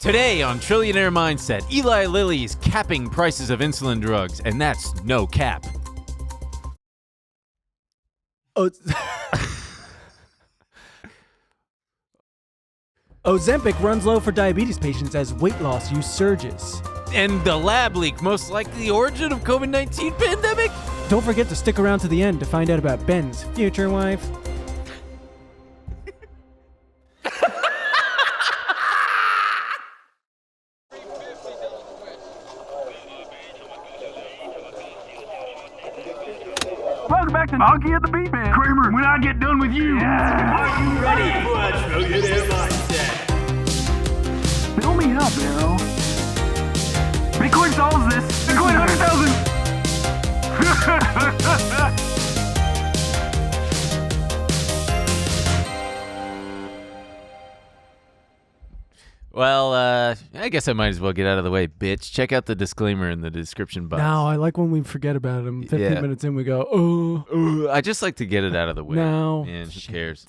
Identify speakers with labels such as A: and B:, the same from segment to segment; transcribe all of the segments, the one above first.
A: Today on Trillionaire Mindset, Eli Lilly is capping prices of insulin drugs, and that's no cap.
B: Ozempic runs low for diabetes patients as weight loss use surges.
A: And the lab leak, most likely the origin of COVID-19 pandemic?
B: Don't forget to stick around to the end to find out about Ben's future wife.
C: Welcome back to Hockey at the Beat Man. Kramer, when I get done with you. Yeah.
D: Are you ready for a Trillionaire Mindset?
C: Fill me up, Arrow. Bitcoin solves this. Bitcoin 100,000.
A: Well, I guess I might as well get out of the way, bitch. Check out the disclaimer in the description box.
B: No, I like when we forget about him. 15 minutes in, we go,
A: Ooh, I just like to get it out of the way.
B: No.
A: Man, who cares?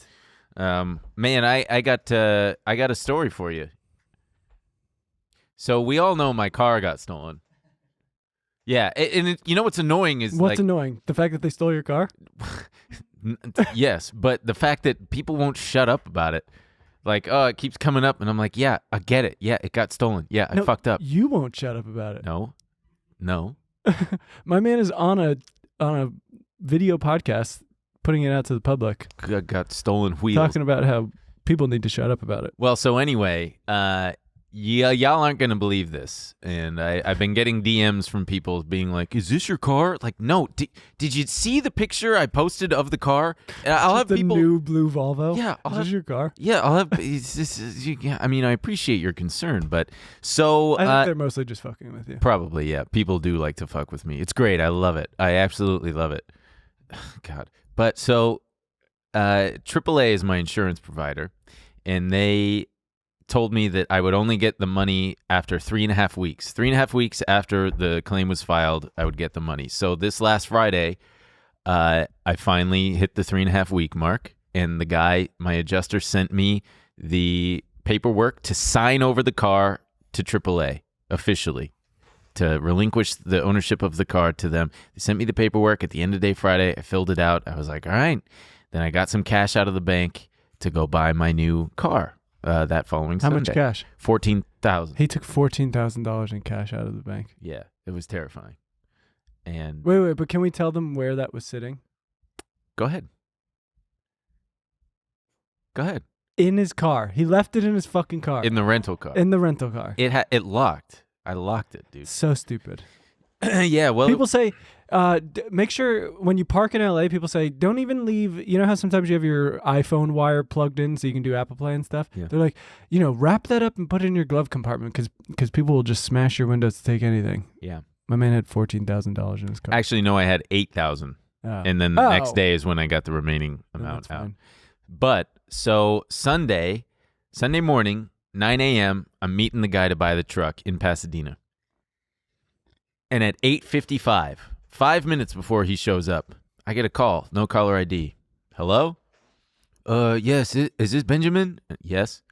A: Man, I got a story for you. So we all know my car got stolen. Yeah, and you know what's annoying is
B: what's annoying? The fact that they stole your car?
A: Yes, but the fact that people won't shut up about it. Like, oh, it keeps coming up, and I'm like, yeah, I get it. Yeah, it got stolen. Yeah, I fucked up.
B: You won't shut up about it.
A: No.
B: My man is on a video podcast, putting it out to the public.
A: Got stolen wheels.
B: Talking about how people need to shut up about it.
A: Well, so anyway, y'all aren't going to believe this. And I've been getting DMs from people being like, is this your car? Like, no. Did you see the picture I posted of the car? I'll have
B: the
A: people.
B: New blue Volvo?
A: Yeah.
B: Is this your car?
A: Yeah, I'll have. I mean, I appreciate your concern, but so.
B: I think they're mostly just fucking with you.
A: Probably, yeah. People do like to fuck with me. It's great. I love it. I absolutely love it. God. But so, AAA is my insurance provider, and they told me that I would only get the money after 3.5 weeks. 3.5 weeks after the claim was filed, I would get the money. So this last Friday, I finally hit the 3.5 week mark, and the guy, my adjuster, sent me the paperwork to sign over the car to AAA officially, to relinquish the ownership of the car to them. They sent me the paperwork at the end of the day Friday. I filled it out. I was like, all right. Then I got some cash out of the bank to go buy my new car. That following Sunday.
B: How much cash?
A: $14,000.
B: He took $14,000 in cash out of the bank.
A: Yeah, it was terrifying. And
B: Wait, but can we tell them where that was sitting?
A: Go ahead.
B: In his car. He left it in his fucking car.
A: In the rental car.
B: In the rental car.
A: It locked. I locked it, dude.
B: So stupid.
A: Yeah, well,
B: people say, make sure when you park in LA, people say, don't even leave. You know how sometimes you have your iPhone wire plugged in so you can do Apple Play and stuff?
A: Yeah.
B: They're like, wrap that up and put it in your glove compartment because people will just smash your windows to take anything.
A: Yeah.
B: My man had $14,000 in his car.
A: Actually, no, I had $8,000.
B: Oh.
A: And then the next day is when I got the remaining amount out.
B: Fine.
A: But so Sunday morning, 9 a.m., I'm meeting the guy to buy the truck in Pasadena. And at 8:55, 5 minutes before he shows up, I get a call, no caller ID. Hello? Yes, is this Benjamin? Yes.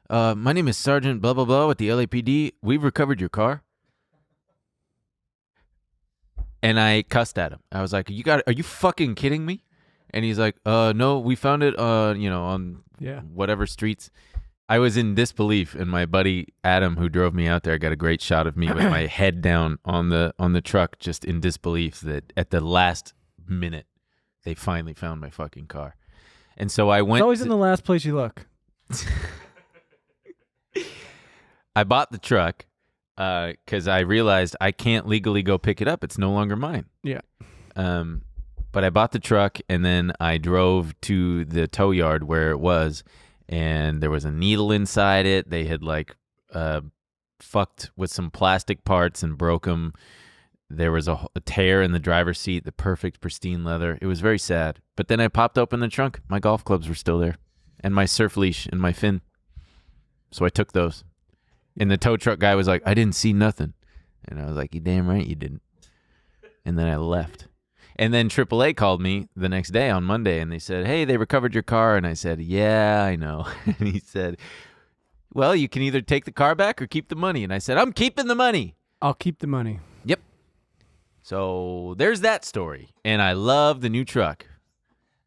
A: My name is Sergeant blah, blah, blah with the LAPD. We've recovered your car. And I cussed at him. I was like, are you fucking kidding me? And he's like, no, we found it, on whatever streets. I was in disbelief, and my buddy Adam, who drove me out there, got a great shot of me with my head down on the truck, just in disbelief that at the last minute they finally found my fucking car. And so I went.
B: It's always in the last place you look.
A: I bought the truck because I realized I can't legally go pick it up. It's no longer mine.
B: Yeah.
A: But I bought the truck, and then I drove to the tow yard where it was. And there was a needle inside it. They had fucked with some plastic parts and broke them. There was a tear in the driver's seat, the perfect pristine leather. It was very sad. But then I popped open the trunk. My golf clubs were still there, and my surf leash and my fin. So I took those. And the tow truck guy was like, I didn't see nothing. And I was like, you damn right you didn't. And then I left. And then AAA called me the next day on Monday, and they said, hey, they recovered your car. And I said, yeah, I know. And he said, well, you can either take the car back or keep the money. And I said, I'm keeping the money.
B: I'll keep the money.
A: Yep. So there's that story. And I love the new truck.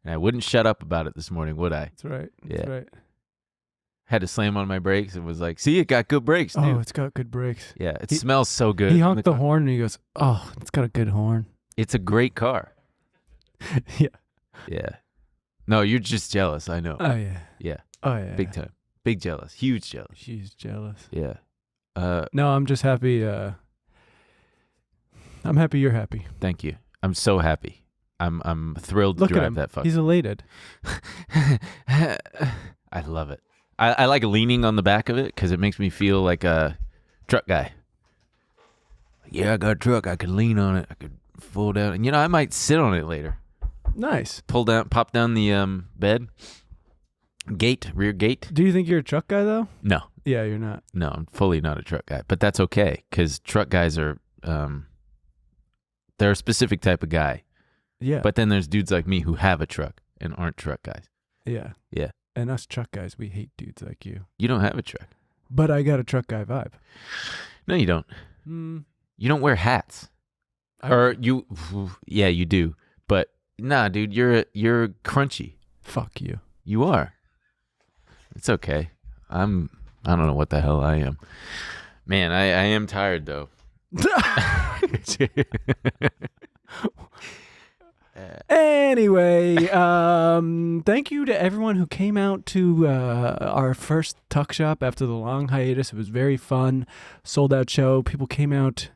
A: And I wouldn't shut up about it this morning, would I?
B: That's right. That's right.
A: Had to slam on my brakes and was like, see, it got good brakes, dude.
B: Oh, it's got good brakes.
A: Yeah, it smells so good.
B: He honked the horn and he goes, oh, it's got a good horn.
A: It's a great car.
B: Yeah.
A: Yeah. No, you're just jealous. I know.
B: Oh, yeah.
A: Yeah.
B: Oh, yeah.
A: Big time. Big jealous. Huge jealous.
B: She's jealous.
A: Yeah.
B: No, I'm just happy. I'm happy you're happy.
A: Thank you. I'm so happy. I'm thrilled
B: Look
A: to
B: at
A: drive
B: him.
A: that fucker.
B: He's elated.
A: I love it. I like leaning on the back of it because it makes me feel like a truck guy. Yeah, I got a truck. I could lean on it. I could fold down. And, I might sit on it later.
B: Nice.
A: Pop down the bed. Rear gate.
B: Do you think you're a truck guy, though?
A: No.
B: Yeah, you're not.
A: No, I'm fully not a truck guy. But that's okay because truck guys are, they're a specific type of guy.
B: Yeah.
A: But then there's dudes like me who have a truck and aren't truck guys.
B: Yeah.
A: Yeah.
B: And us truck guys, we hate dudes like you.
A: You don't have a truck.
B: But I got a truck guy vibe.
A: No, you don't. You don't wear hats. Yeah, you do. But nah, dude, you're crunchy.
B: Fuck you.
A: You are. It's okay. I don't know what the hell I am. Man, I am tired though.
B: Anyway, thank you to everyone who came out to our first Tuck Shop after the long hiatus. It was very fun. Sold out show. People came out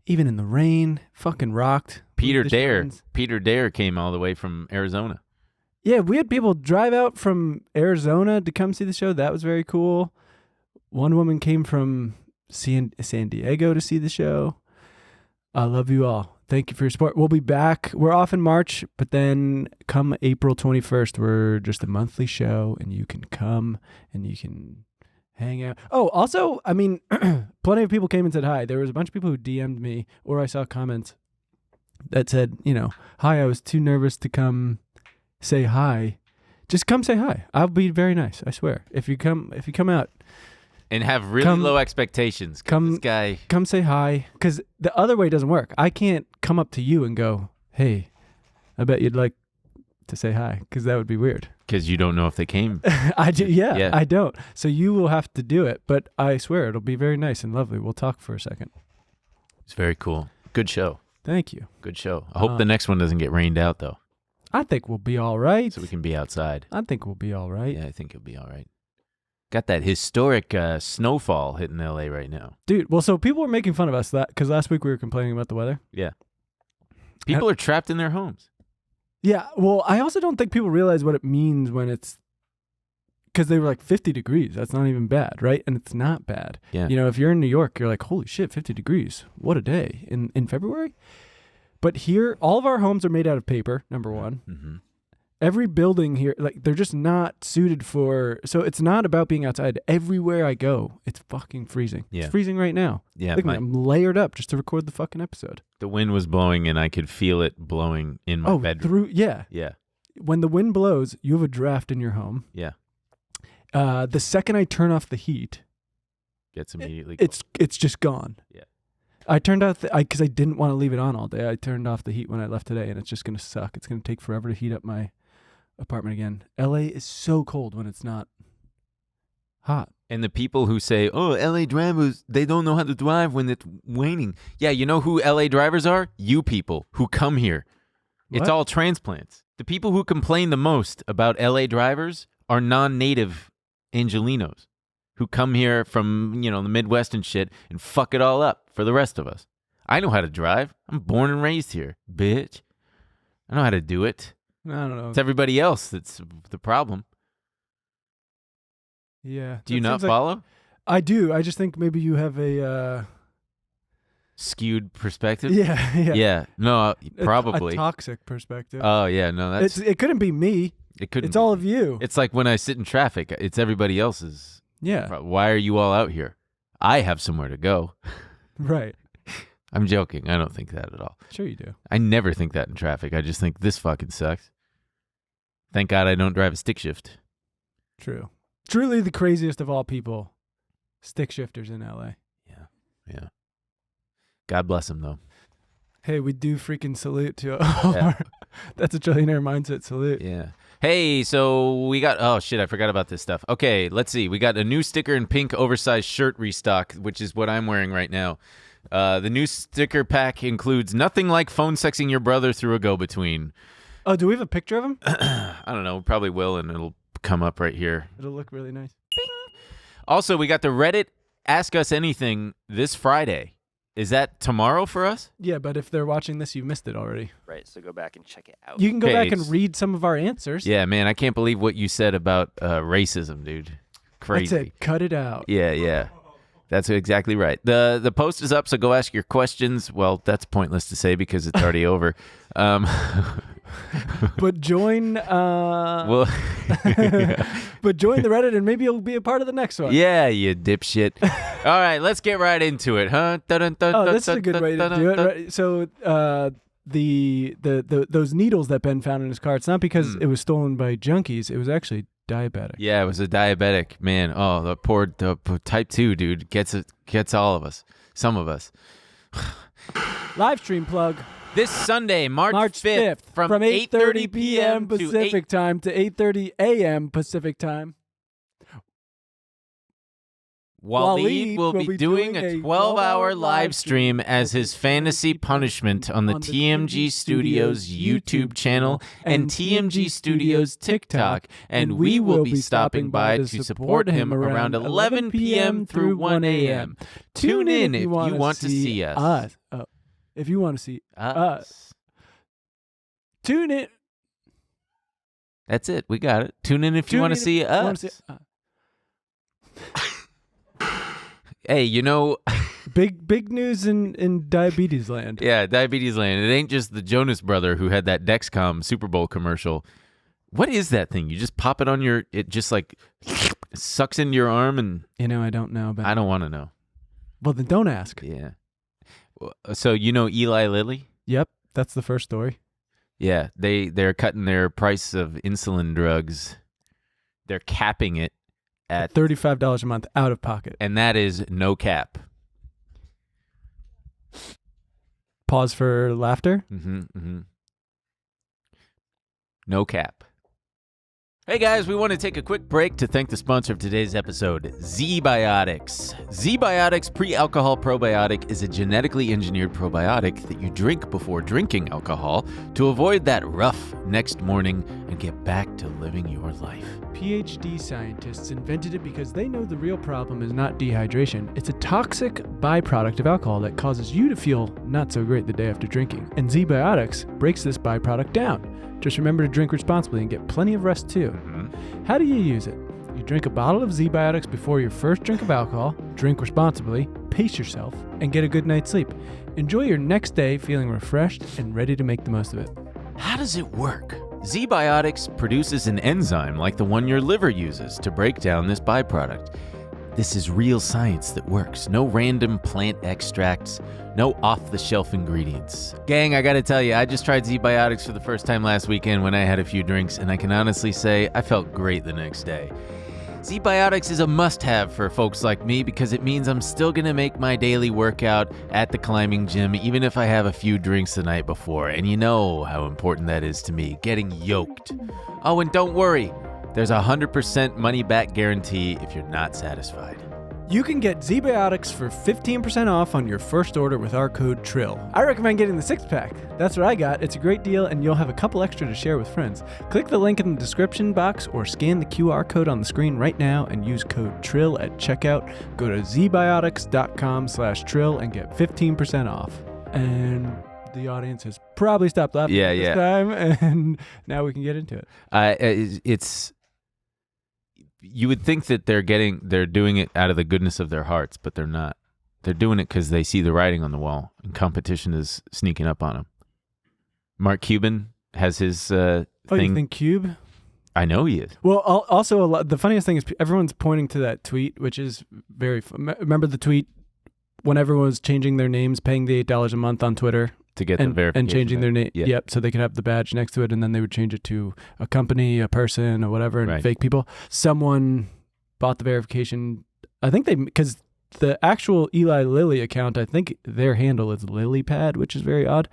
B: even in the rain. Fucking rocked.
A: Peter Dare came all the way from Arizona.
B: Yeah, we had people drive out from Arizona to come see the show. That was very cool. One woman came from San Diego to see the show. I love you all. Thank you for your support. We'll be back. We're off in March, but then come April 21st, we're just a monthly show, and you can come and you can hang out. Oh, also, I mean, plenty of people came and said hi. There was a bunch of people who DM'd me, or I saw comments that said, hi, I was too nervous to come say hi. Just come say hi. I'll be very nice, I swear. If you come out.
A: And have really low expectations. This guy.
B: Come say hi. Because the other way doesn't work. I can't come up to you and go, hey, I bet you'd like to say hi. Because that would be weird.
A: Because you don't know if they came.
B: I do. Yeah, I don't. So you will have to do it. But I swear it'll be very nice and lovely. We'll talk for a second.
A: It's very cool. Good show.
B: Thank you.
A: Good show. I hope the next one doesn't get rained out, though.
B: I think we'll be all right.
A: So we can be outside.
B: I think we'll be all right.
A: Yeah, I think it'll be all right. Got that historic snowfall hitting L.A. right now.
B: Dude, well, so people were making fun of us because last week we were complaining about the weather.
A: Yeah. People are trapped in their homes.
B: Yeah, well, I also don't think people realize what it means when it's, because they were like 50 degrees. That's not even bad, right? And it's not bad.
A: Yeah.
B: If you're in New York, you're like, holy shit, 50 degrees. What a day in February. But here, all of our homes are made out of paper, number one. Mm-hmm. Every building here, they're just not suited for, so it's not about being outside. Everywhere I go, it's fucking freezing. Yeah. It's freezing right now.
A: Yeah.
B: Look, I'm layered up just to record the fucking episode.
A: The wind was blowing and I could feel it blowing in my bedroom.
B: Yeah. When the wind blows, you have a draft in your home.
A: Yeah.
B: The second I turn off the heat,
A: gets immediately
B: it's just gone.
A: Yeah.
B: I turned off because I didn't want to leave it on all day. I turned off the heat when I left today, and it's just gonna suck. It's gonna take forever to heat up my apartment again. LA is so cold when it's not hot.
A: And the people who say, oh, LA drivers, they don't know how to drive when it's raining. Yeah, you know who LA drivers are? You people who come here. What? It's all transplants. The people who complain the most about LA drivers are non-native Angelinos who come here from, the Midwest and shit and fuck it all up for the rest of us. I know how to drive. I'm born and raised here, bitch. I know how to do it.
B: I don't know.
A: It's everybody else that's the problem.
B: Yeah.
A: Do you not follow?
B: I do. I just think maybe you have a
A: skewed perspective.
B: Yeah.
A: No, probably
B: a toxic perspective.
A: Oh yeah, no,
B: it couldn't be me.
A: It couldn't.
B: It's all of you.
A: It's like when I sit in traffic. It's everybody else's.
B: Yeah.
A: Why are you all out here? I have somewhere to go.
B: Right.
A: I'm joking. I don't think that at all.
B: Sure you do.
A: I never think that in traffic. I just think this fucking sucks. Thank God I don't drive a stick shift.
B: True. Truly the craziest of all people. Stick shifters in LA.
A: Yeah. God bless him, though.
B: Hey, we do freaking salute to our, that's a Trillionaire mindset salute.
A: Yeah. Hey, so we got, oh shit, I forgot about this stuff. Okay, let's see. We got a new sticker and pink oversized shirt restock, which is what I'm wearing right now. The new sticker pack includes nothing like phone sexing your brother through a go-between.
B: Oh, do we have a picture of him?
A: I don't know. We probably will, and it'll come up right here.
B: It'll look really nice.
A: Also, we got the Reddit Ask Us Anything this Friday. Is that tomorrow for us?
B: Yeah, but if they're watching this, you missed it already.
E: Right, so go back and check it out.
B: You can go back
A: Okay,
B: and read some of our answers.
A: Yeah, man, I can't believe what you said about racism, dude. Crazy.
B: That's it. Cut it out.
A: Yeah. That's exactly right. The post is up, so go ask your questions. Well, that's pointless to say because it's already over.
B: But join
A: Well,
B: but join the Reddit and maybe you'll be a part of the next one.
A: yeah, you dipshit. All right, let's get right into it, huh?
B: Oh, this is a good way to do it. Right? So those needles that Ben found in his car, it's not because it was stolen by junkies. It was actually diabetic.
A: Yeah, it was a diabetic, man. Oh, the poor type 2 dude gets all of us. Some of us.
B: Live stream plug.
A: This Sunday, March
B: 5th
A: from
B: 8:30 p.m.
A: to
B: Pacific time to 8:30 a.m. Pacific time.
A: Wahlid will be doing a 12-hour live stream as his fantasy punishment on the TMG Studios YouTube channel and TMG Studios TikTok, and we will be stopping by to support him around 11 p.m. through 1 a.m. Tune in if you want to see us.
B: If you want to see us. Tune in.
A: That's it. We got it. Tune in if you want to see us. Hey, you know,
B: big news in diabetes land.
A: Yeah, diabetes land. It ain't just the Jonas brother who had that Dexcom Super Bowl commercial. What is that thing? You just pop it on it just like sucks into your arm and...
B: I don't know. But
A: I don't want to know.
B: Well, then don't ask.
A: Yeah. So you know Eli Lilly?
B: Yep, that's the first story.
A: Yeah, they're cutting their price of insulin drugs. They're capping it at
B: $35 a month out of pocket.
A: And that is no cap.
B: Pause for laughter.
A: No cap. Hey guys, we want to take a quick break to thank the sponsor of today's episode, ZBiotics. ZBiotics Pre-Alcohol Probiotic is a genetically engineered probiotic that you drink before drinking alcohol to avoid that rough next morning and get back to living your life.
B: PhD scientists invented it because they know the real problem is not dehydration. It's a toxic byproduct of alcohol that causes you to feel not so great the day after drinking. And ZBiotics breaks this byproduct down. Just remember to drink responsibly and get plenty of rest too. How do you use it? You drink a bottle of ZBiotics before your first drink of alcohol, drink responsibly, pace yourself, and get a good night's sleep. Enjoy your next day feeling refreshed and ready to make the most of it.
A: How does it work? ZBiotics produces an enzyme like the one your liver uses to break down this byproduct. This is real science that works. No random plant extracts, no off-the-shelf ingredients. Gang, I gotta tell you, I just tried ZBiotics for the first time last weekend when I had a few drinks, and I can honestly say I felt great the next day. ZBiotics is a must-have for folks like me because it means I'm still gonna make my daily workout at the climbing gym even if I have a few drinks the night before, and you know how important that is to me, getting yoked. Oh, and don't worry, there's a 100% money-back guarantee if you're not satisfied.
B: You can get ZBiotics for 15% off on your first order with our code TRILL. I recommend getting the 6-pack. That's what I got. It's a great deal, and you'll have a couple extra to share with friends. Click the link in the description box or scan the QR code on the screen right now and use code TRILL at checkout. Go to zbiotics.com/TRILL and get 15% off. And the audience has probably stopped laughing this time, and now we can get into it.
A: It's... You would think that they're doing it out of the goodness of their hearts, but they're not. They're doing it because they see the writing on the wall, and competition is sneaking up on them. Mark Cuban has his thing.
B: Oh, you think Cube?
A: I know he is.
B: Well, also, the funniest thing is everyone's pointing to that tweet, which is very... Remember the tweet when everyone was changing their names, paying the $8 a month on Twitter?
A: To get the verification.
B: And changing their name. Yep. So they could have the badge next to it, and then they would change it to a company, a person, or whatever, and fake people. Someone bought the verification. I think because the actual Eli Lilly account, I think their handle is LilyPad, which is very odd.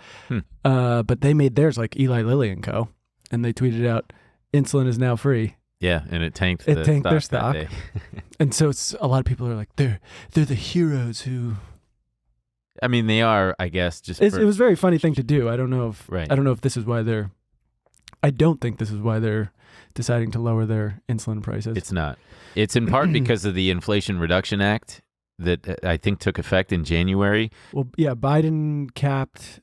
B: But they made theirs like Eli Lilly & Co. And they tweeted out, insulin is now free.
A: Yeah, and it tanked
B: their stock.
A: that day.
B: And so it's a lot of people are like, they're the heroes who...
A: I mean, they are, I guess, just
B: it was a very funny thing to do. I don't know if this is why they're... I don't think this is why they're deciding to lower their insulin prices.
A: It's not. It's in part because of the Inflation Reduction Act that I think took effect in January.
B: Well, yeah, Biden capped...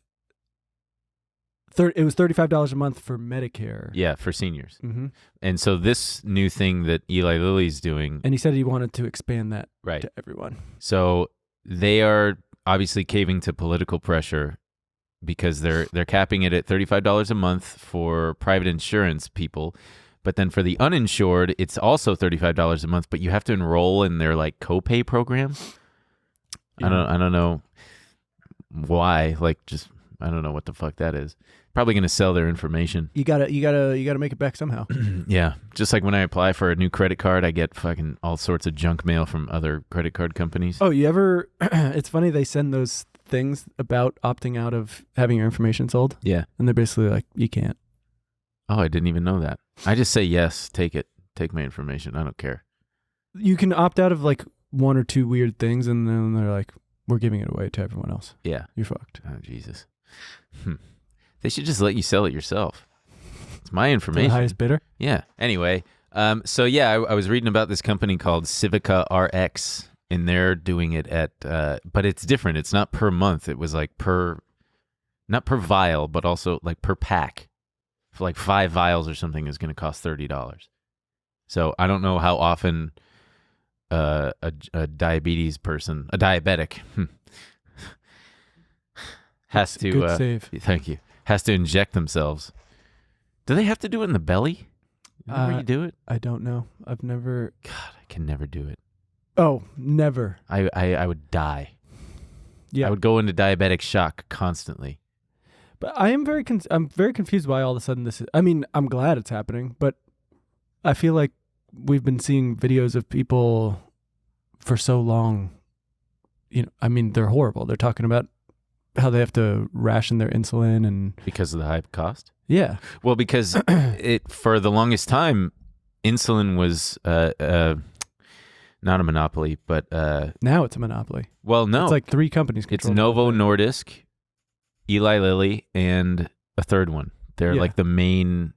B: It was $35 a month for Medicare.
A: Yeah, for seniors.
B: Mm-hmm.
A: And so this new thing that Eli Lilly's doing...
B: And he said he wanted to expand that
A: right.
B: to everyone.
A: So they are obviously caving to political pressure because they're capping it at $35 a month for private insurance people. But then for the uninsured, it's also $35 a month, but you have to enroll in their like copay program. Yeah. I don't know why. Like just I don't know what the fuck that is. Probably going to sell their information.
B: You gotta make it back somehow.
A: Yeah, just like when I apply for a new credit card, I get fucking all sorts of junk mail from other credit card companies.
B: Oh, you ever? It's funny they send those things about opting out of having your information sold.
A: Yeah,
B: and they're basically like, you can't.
A: Oh, I didn't even know that. I just say yes, take it, take my information. I don't care.
B: You can opt out of like one or two weird things, and then they're like, we're giving it away to everyone else.
A: Yeah,
B: you're fucked.
A: Oh Jesus. They should just let you sell it yourself. It's my information.
B: The highest bidder?
A: Yeah. Anyway, so yeah, I was reading about this company called Civica RX, and they're doing it at, but it's different. It's not per month. It was like not per vial, but also like per pack. For like 5 vials or something is going to cost $30. So I don't know how often a diabetic has to
B: good save.
A: Thank you. Has to inject themselves. Do they have to do it in the belly? Where you do it?
B: I don't know. I've never.
A: God, I can never do it.
B: Oh, never.
A: I would die.
B: Yeah,
A: I would go into diabetic shock constantly.
B: But I'm very confused why all of a sudden this is. I mean, I'm glad it's happening, but I feel like we've been seeing videos of people for so long. You know, I mean, they're horrible. They're talking about how they have to ration their insulin and
A: because of the high cost.
B: Yeah.
A: Well, because it for the longest time, insulin was not a monopoly, but
B: now it's a monopoly.
A: Well, no,
B: it's like 3 companies.
A: It's Novo Nordisk, Eli Lilly, and a third one. They're like the main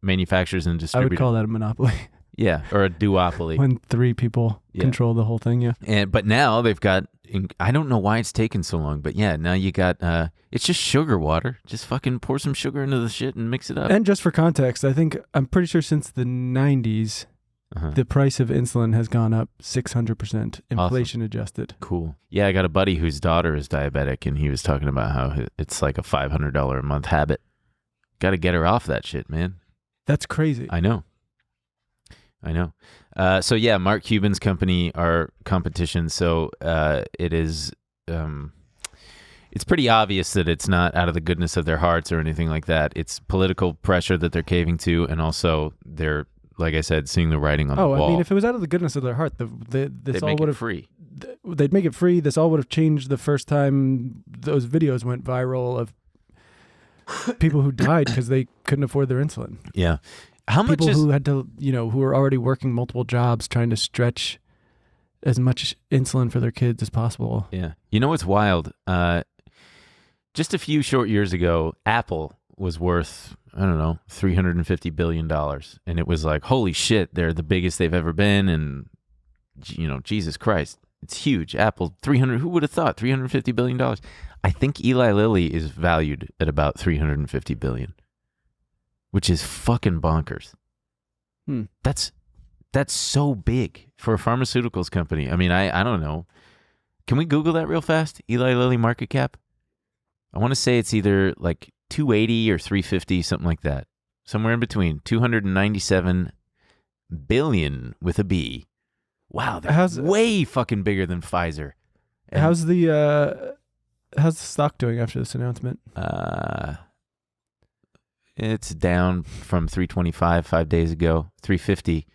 A: manufacturers and distributors.
B: I would call that a monopoly.
A: Yeah, or a duopoly.
B: When 3 people control the whole thing, yeah.
A: But now they've got, I don't know why it's taken so long, but yeah, now you got, it's just sugar water. Just fucking pour some sugar into the shit and mix it up.
B: And just for context, I'm pretty sure since the 90s, the price of insulin has gone up 600%, inflation adjusted.
A: Cool. Yeah, I got a buddy whose daughter is diabetic, and he was talking about how it's like a $500 a month habit. Got to get her off that shit, man.
B: That's crazy.
A: I know. So yeah, Mark Cuban's company are competition. So it is. It's pretty obvious that it's not out of the goodness of their hearts or anything like that. It's political pressure that they're caving to, and also they're, like I said, seeing the writing on the wall.
B: I mean, if it was out of the goodness of their heart, this all would have
A: free.
B: They'd make it free. This all would have changed the first time those videos went viral of people who died because they couldn't afford their insulin.
A: Yeah. How much
B: people who had to, who were already working multiple jobs trying to stretch as much insulin for their kids as possible.
A: Yeah. You know what's wild? Just a few short years ago, Apple was worth, I don't know, $350 billion. And it was like, holy shit, they're the biggest they've ever been. And, Jesus Christ, it's huge. Apple, who would have thought, $350 billion? I think Eli Lilly is valued at about $350 billion. Which is fucking bonkers. That's so big for a pharmaceuticals company. I mean, I don't know. Can we Google that real fast? Eli Lilly market cap? I want to say it's either like 280 or 350, something like that. Somewhere in between. 297 billion with a B. Wow, that's way fucking bigger than Pfizer. And
B: how's the stock doing after this announcement?
A: It's down from 325 5 days ago, 350.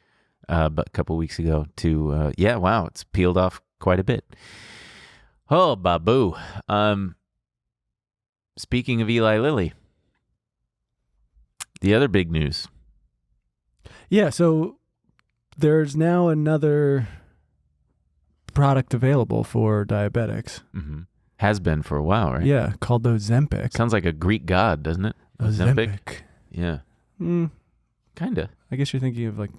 A: but a couple weeks ago to, wow, it's peeled off quite a bit. Oh, Babu. Speaking of Eli Lilly, the other big news.
B: Yeah, so there's now another product available for diabetics.
A: Mm-hmm. Has been for a while, right?
B: Yeah, called Ozempic.
A: Sounds like a Greek god, doesn't it?
B: Ozempic.
A: Yeah. Kind of.
B: I guess you're thinking of like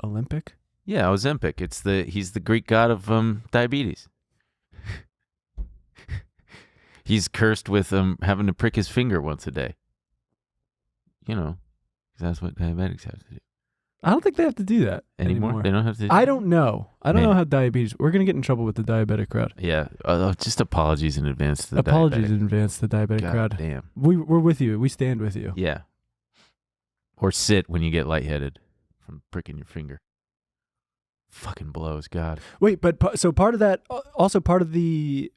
B: Olympic?
A: Yeah, Ozempic. He's the Greek god of diabetes. He's cursed with having to prick his finger once a day. You know, 'cause that's what diabetics have to do.
B: I don't think they have to do that anymore.
A: They don't have to.
B: I don't know. I don't know how diabetes. We're gonna get in trouble with the diabetic crowd.
A: Yeah. Just apologies in advance to the
B: Apologies
A: diabetic.
B: in advance to the diabetic
A: God
B: crowd.
A: damn.
B: We're with you. We stand with you.
A: Yeah. Or sit when you get lightheaded from pricking your finger. Fucking blows, God.
B: Wait, but so part of that, also part of the,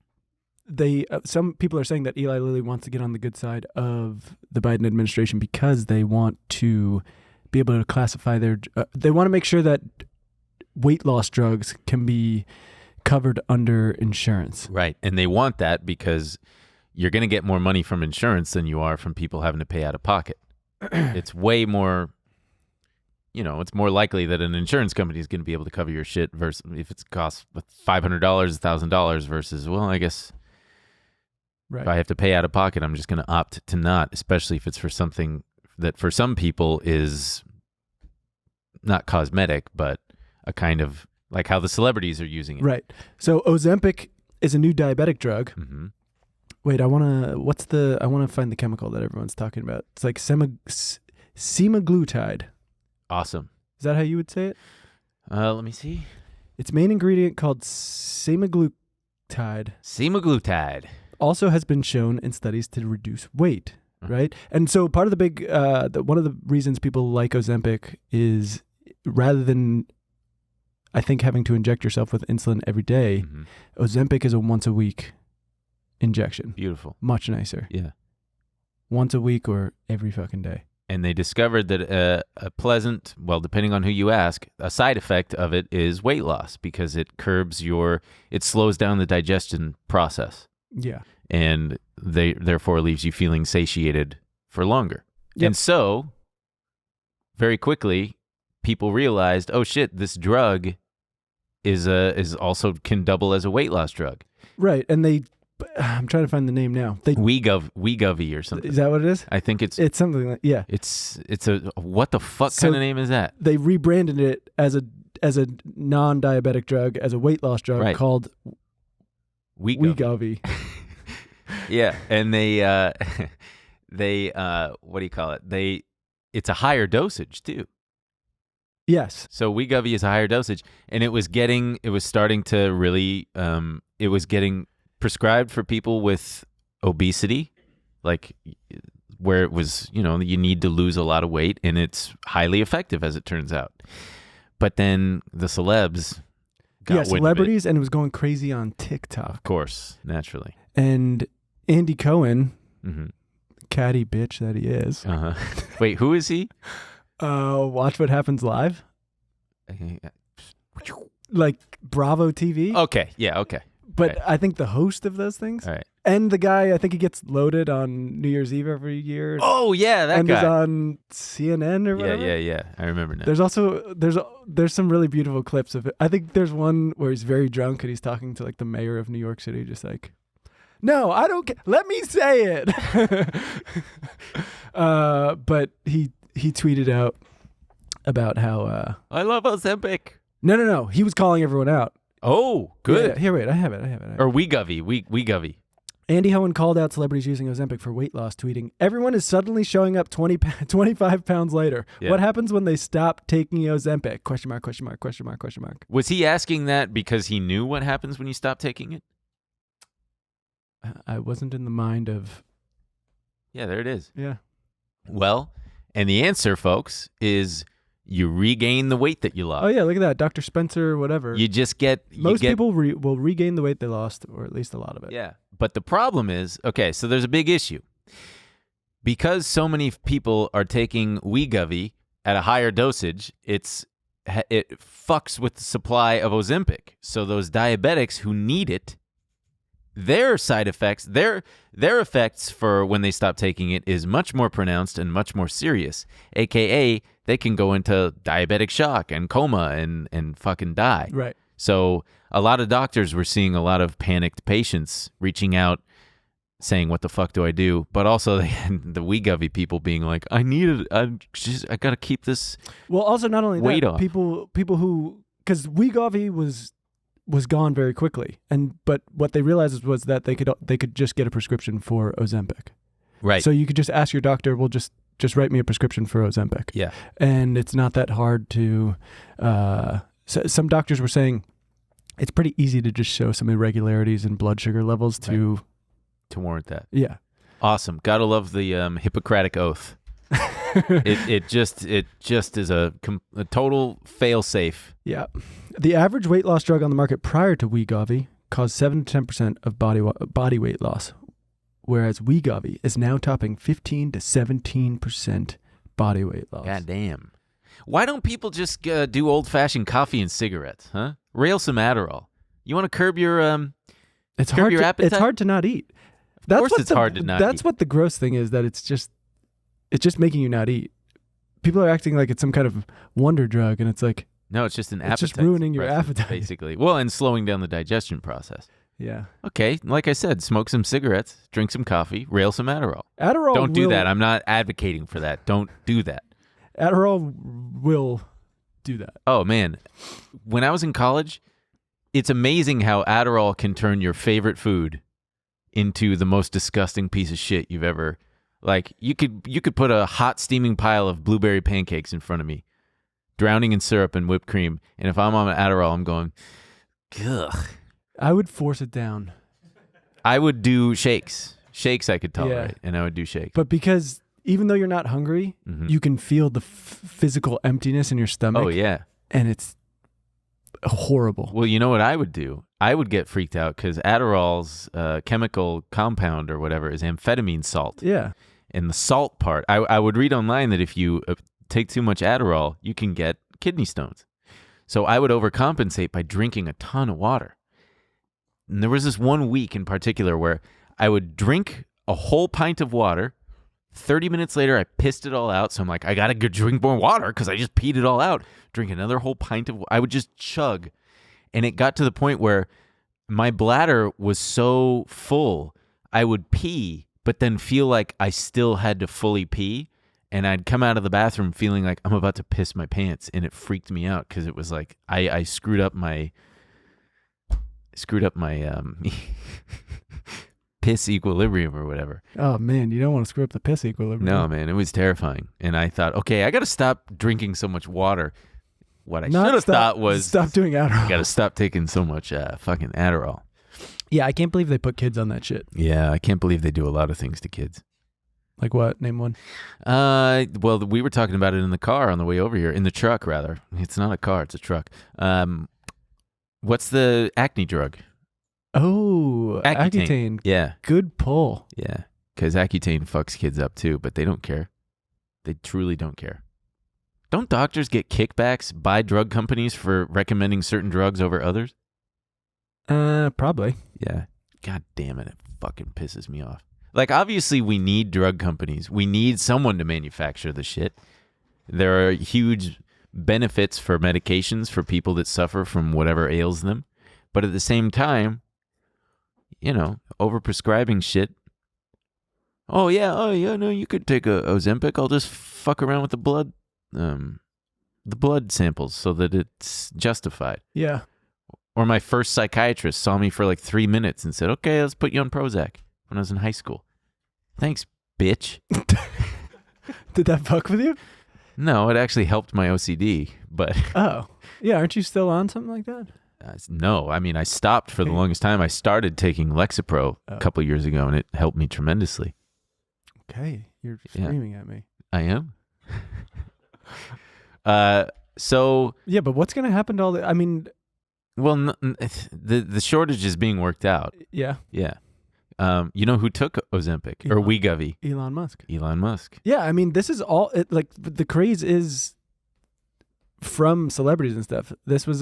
B: some people are saying that Eli Lilly wants to get on the good side of the Biden administration because they want to be able to classify they want to make sure that weight loss drugs can be covered under insurance.
A: Right. And they want that because you're going to get more money from insurance than you are from people having to pay out of pocket. It's way more, it's more likely that an insurance company is going to be able to cover your shit versus if it's costs $500, $1,000 versus, well, I guess if I have to pay out of pocket, I'm just going to opt to not, especially if it's for something that for some people is not cosmetic, but a kind of like how the celebrities are using it.
B: Right. So Ozempic is a new diabetic drug.
A: Mm-hmm.
B: Wait, I want to find the chemical that everyone's talking about. It's like semaglutide.
A: Awesome.
B: Is that how you would say it?
A: Let me see.
B: Its main ingredient called semaglutide
A: Semaglutide.
B: also has been shown in studies to reduce weight, right? And so part of the big, one of the reasons people like Ozempic is rather than, I think, having to inject yourself with insulin every day, Ozempic is a once a week injection.
A: Beautiful.
B: Much nicer.
A: Yeah.
B: Once a week or every fucking day.
A: And they discovered that a pleasant, well, depending on who you ask, a side effect of it is weight loss because it it slows down the digestion process.
B: Yeah.
A: And therefore leaves you feeling satiated for longer.
B: Yep.
A: And so, very quickly, people realized, oh shit, this drug is also can double as a weight loss drug.
B: Right. And I'm trying to find the name now.
A: Wegovy or something.
B: Is that what it is?
A: I think it's
B: something like, yeah.
A: It's a what the fuck kind of name is that?
B: They rebranded it as a non-diabetic drug, as a weight loss drug called Wegovy.
A: Yeah, and they what do you call it? It's a higher dosage too.
B: Yes.
A: So Wegovy is a higher dosage, and it was starting to really it was getting prescribed for people with obesity, like where it was, you need to lose a lot of weight, and it's highly effective as it turns out. But then the celebs got wind of it.
B: Celebrities, and it was going crazy on TikTok.
A: Of course, naturally.
B: And Andy Cohen, catty bitch that he is.
A: Wait, who is he?
B: Watch What Happens Live. Like Bravo TV.
A: Okay, yeah, okay.
B: But I think the host of those things.
A: All right.
B: And the guy, I think he gets loaded on New Year's Eve every year.
A: Oh, yeah, that guy.
B: And is on CNN or whatever.
A: Yeah. I remember now.
B: There's also, there's some really beautiful clips of it. I think there's one where he's very drunk and he's talking to like the mayor of New York City, just like, no, I don't care. Let me say it. But he tweeted out about how...
A: I love Ozempic.
B: No. He was calling everyone out.
A: Oh, good.
B: Yeah, here, wait, I have it.
A: Or Wegovy. Wegovy.
B: Andy Cohen called out celebrities using Ozempic for weight loss, tweeting, "Everyone is suddenly showing up 25 pounds later.
A: Yeah.
B: What happens when they stop taking Ozempic? Question mark.
A: Was he asking that because he knew what happens when you stop taking it?
B: I wasn't in the mind of...
A: Yeah, there it is.
B: Yeah.
A: Well, and the answer, folks, is... you regain the weight that you lost.
B: Oh, yeah, look at that. Dr. Spencer, whatever.
A: You just get...
B: Most people will regain the weight they lost, or at least a lot of it.
A: Yeah. But the problem is, okay, so there's a big issue. Because so many people are taking Wegovy at a higher dosage, it's it fucks with the supply of Ozempic. So those diabetics who need it, their side effects, their effects for when they stop taking it is much more pronounced and much more serious. AKA, they can go into diabetic shock and coma and fucking die.
B: Right.
A: So a lot of doctors were seeing a lot of panicked patients reaching out saying, what the fuck do I do? But also they had the Wegovy people being like, I got to keep this
B: Well, also not only
A: weight
B: that,
A: off.
B: people who, because Wegovy was gone very quickly, but what they realized was that they could just get a prescription for Ozempic.
A: Right.
B: So you could just ask your doctor, well, just write me a prescription for Ozempic.
A: Yeah.
B: And it's not that hard to. So some doctors were saying it's pretty easy to just show some irregularities in blood sugar levels to
A: warrant that.
B: Yeah.
A: Awesome. Gotta love the Hippocratic Oath. it just is a total fail-safe.
B: Yeah. The average weight loss drug on the market prior to Wegovy caused 7 to 10% of body weight loss, whereas Wegovy is now topping 15 to 17% body weight loss.
A: God damn. Why don't people just do old-fashioned coffee and cigarettes, huh? Rail some Adderall. You want to curb your curb your appetite?
B: It's hard to not eat.
A: Of course it's hard to not
B: That's
A: eat.
B: what the gross thing is, that it's just making you not eat. People are acting like it's some kind of wonder drug, and it's like,
A: No, it's just an
B: it's
A: appetite.
B: just ruining your
A: suppressant,
B: appetite.
A: basically. Well, and slowing down the digestion process.
B: Yeah.
A: Okay, like I said, smoke some cigarettes, drink some coffee, rail some Adderall.
B: Adderall
A: Don't do that. I'm not advocating for that. Don't do that.
B: Adderall will do that.
A: Oh, man. When I was in college, it's amazing how Adderall can turn your favorite food into the most disgusting piece of shit you've ever... Like, you could put a hot steaming pile of blueberry pancakes in front of me, drowning in syrup and whipped cream, and if I'm on Adderall, I'm going, ugh.
B: I would force it down.
A: I would do shakes. Shakes I could tolerate, and I would do shakes.
B: But because even though you're not hungry, you can feel the physical emptiness in your stomach.
A: Oh, yeah.
B: And it's horrible.
A: Well, you know what I would do? I would get freaked out because Adderall's chemical compound or whatever is amphetamine salt.
B: Yeah.
A: And the salt part, I would read online that if you take too much Adderall, you can get kidney stones. So I would overcompensate by drinking a ton of water. And there was this one week in particular where I would drink a whole pint of water. 30 minutes later, I pissed it all out. So I'm like, I got to go drink more water because I just peed it all out. Drink another whole pint of water. I would just chug. And it got to the point where my bladder was so full, I would pee, but then feel like I still had to fully pee. And I'd come out of the bathroom feeling like I'm about to piss my pants. And it freaked me out because it was like I screwed up my piss equilibrium or whatever.
B: Oh, man, you don't want to screw up the piss equilibrium.
A: No, man, it was terrifying. And I thought, okay, I got to stop drinking so much water. What I should have thought was
B: stop doing Adderall.
A: I got to stop taking so much fucking Adderall.
B: Yeah, I can't believe they put kids on that shit.
A: Yeah, I can't believe they do a lot of things to kids.
B: Like what? Name one.
A: Well, we were talking about it in the car on the way over here. In the truck, rather. It's not a car, it's a truck. What's the acne drug?
B: Oh, Accutane.
A: Yeah.
B: Good pull.
A: Yeah, because Accutane fucks kids up too, but they don't care. They truly don't care. Don't doctors get kickbacks by drug companies for recommending certain drugs over others?
B: Probably.
A: Yeah. God damn it. It fucking pisses me off. Like, obviously, we need drug companies. We need someone to manufacture the shit. There are huge benefits for medications for people that suffer from whatever ails them. But at the same time, you know, overprescribing shit. Oh, yeah, no, you could take a Ozempic. I'll just fuck around with the blood samples so that it's justified.
B: Yeah.
A: Or my first psychiatrist saw me for like 3 minutes and said, okay, let's put you on Prozac when I was in high school. Thanks, bitch.
B: Did that fuck with you?
A: No, it actually helped my OCD, but...
B: Oh. Yeah, aren't you still on something like that?
A: No, I mean, I stopped for the longest time. I started taking Lexapro a couple years ago, and it helped me tremendously.
B: Okay, you're screaming at me.
A: I am? So...
B: Yeah, but what's going to happen to all the... I mean...
A: Well, the shortage is being worked out.
B: Yeah.
A: Yeah. You know who took Ozempic or Wegovy?
B: Elon Musk.
A: Elon Musk.
B: Yeah, I mean, this is all like the craze is from celebrities and stuff. This was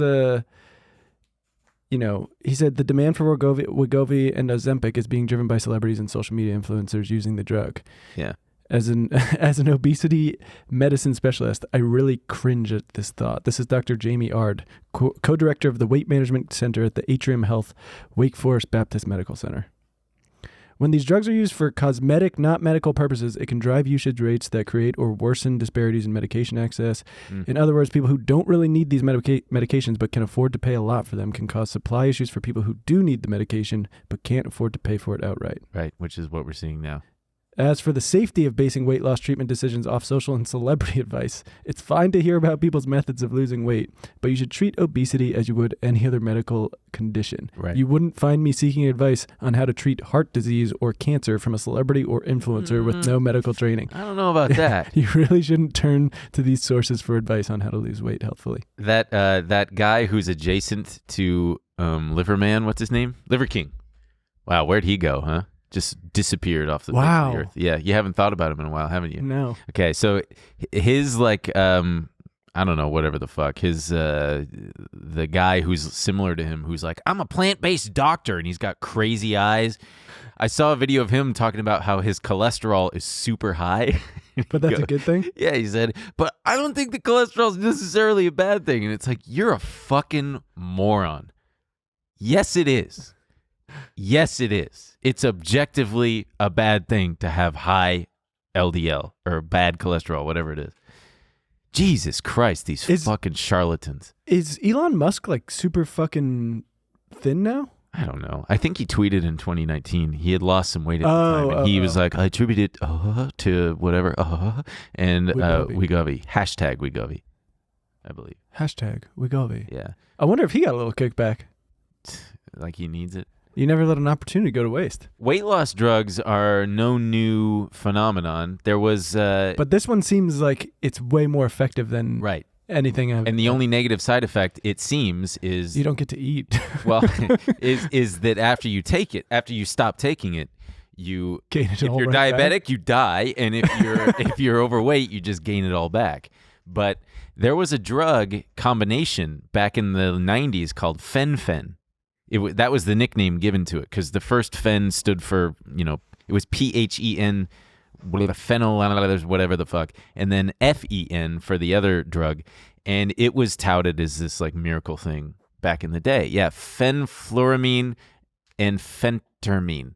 B: he said the demand for Wegovy and Ozempic is being driven by celebrities and social media influencers using the drug.
A: Yeah.
B: As an obesity medicine specialist, I really cringe at this thought. This is Dr. Jamie Ard, co-director of the Weight Management Center at the Atrium Health Wake Forest Baptist Medical Center. When these drugs are used for cosmetic, not medical purposes, it can drive usage rates that create or worsen disparities in medication access. In other words, people who don't really need these medications but can afford to pay a lot for them can cause supply issues for people who do need the medication but can't afford to pay for it outright.
A: Right, which is what we're seeing now.
B: As for the safety of basing weight loss treatment decisions off social and celebrity advice, it's fine to hear about people's methods of losing weight, but you should treat obesity as you would any other medical condition.
A: Right.
B: You wouldn't find me seeking advice on how to treat heart disease or cancer from a celebrity or influencer with no medical training.
A: I don't know about that.
B: You really shouldn't turn to these sources for advice on how to lose weight healthfully.
A: That guy who's adjacent to Liverman, what's his name? Liver King. Wow, where'd he go, huh? Just disappeared off the face of the earth. Yeah, you haven't thought about him in a while, haven't you?
B: No.
A: Okay, so his I don't know, whatever the fuck. His the guy who's similar to him, who's like, I'm a plant-based doctor, and he's got crazy eyes. I saw a video of him talking about how his cholesterol is super high.
B: But that's a good thing?
A: Yeah, he said, but I don't think the cholesterol is necessarily a bad thing. And it's like, you're a fucking moron. Yes, it is. Yes, it is. It's objectively a bad thing to have high LDL or bad cholesterol, whatever it is. Jesus Christ, these fucking charlatans.
B: Is Elon Musk like super fucking thin now?
A: I don't know. I think he tweeted in 2019 he had lost some weight at the time, and he was like, I attribute it to whatever, and Wegovy. Hashtag Wegovy, I believe.
B: Hashtag Wegovy.
A: Yeah.
B: I wonder if he got a little kickback.
A: Like he needs it.
B: You never let an opportunity go to waste.
A: Weight loss drugs are no new phenomenon. There was...
B: but this one seems like it's way more effective than anything I've...
A: And the only negative side effect, it seems, is...
B: You don't get to eat.
A: Well, is that after you take it, after you stop taking it, you...
B: Gain it
A: if
B: all
A: you're
B: right
A: diabetic,
B: back.
A: you die. And if you're overweight, you just gain it all back. But there was a drug combination back in the 90s called Fen-phen. That was the nickname given to it because the first Fen stood for, it was PHEN, phenyl, whatever the fuck, and then FEN for the other drug. And it was touted as this like miracle thing back in the day. Yeah, fenfluramine and phentermine.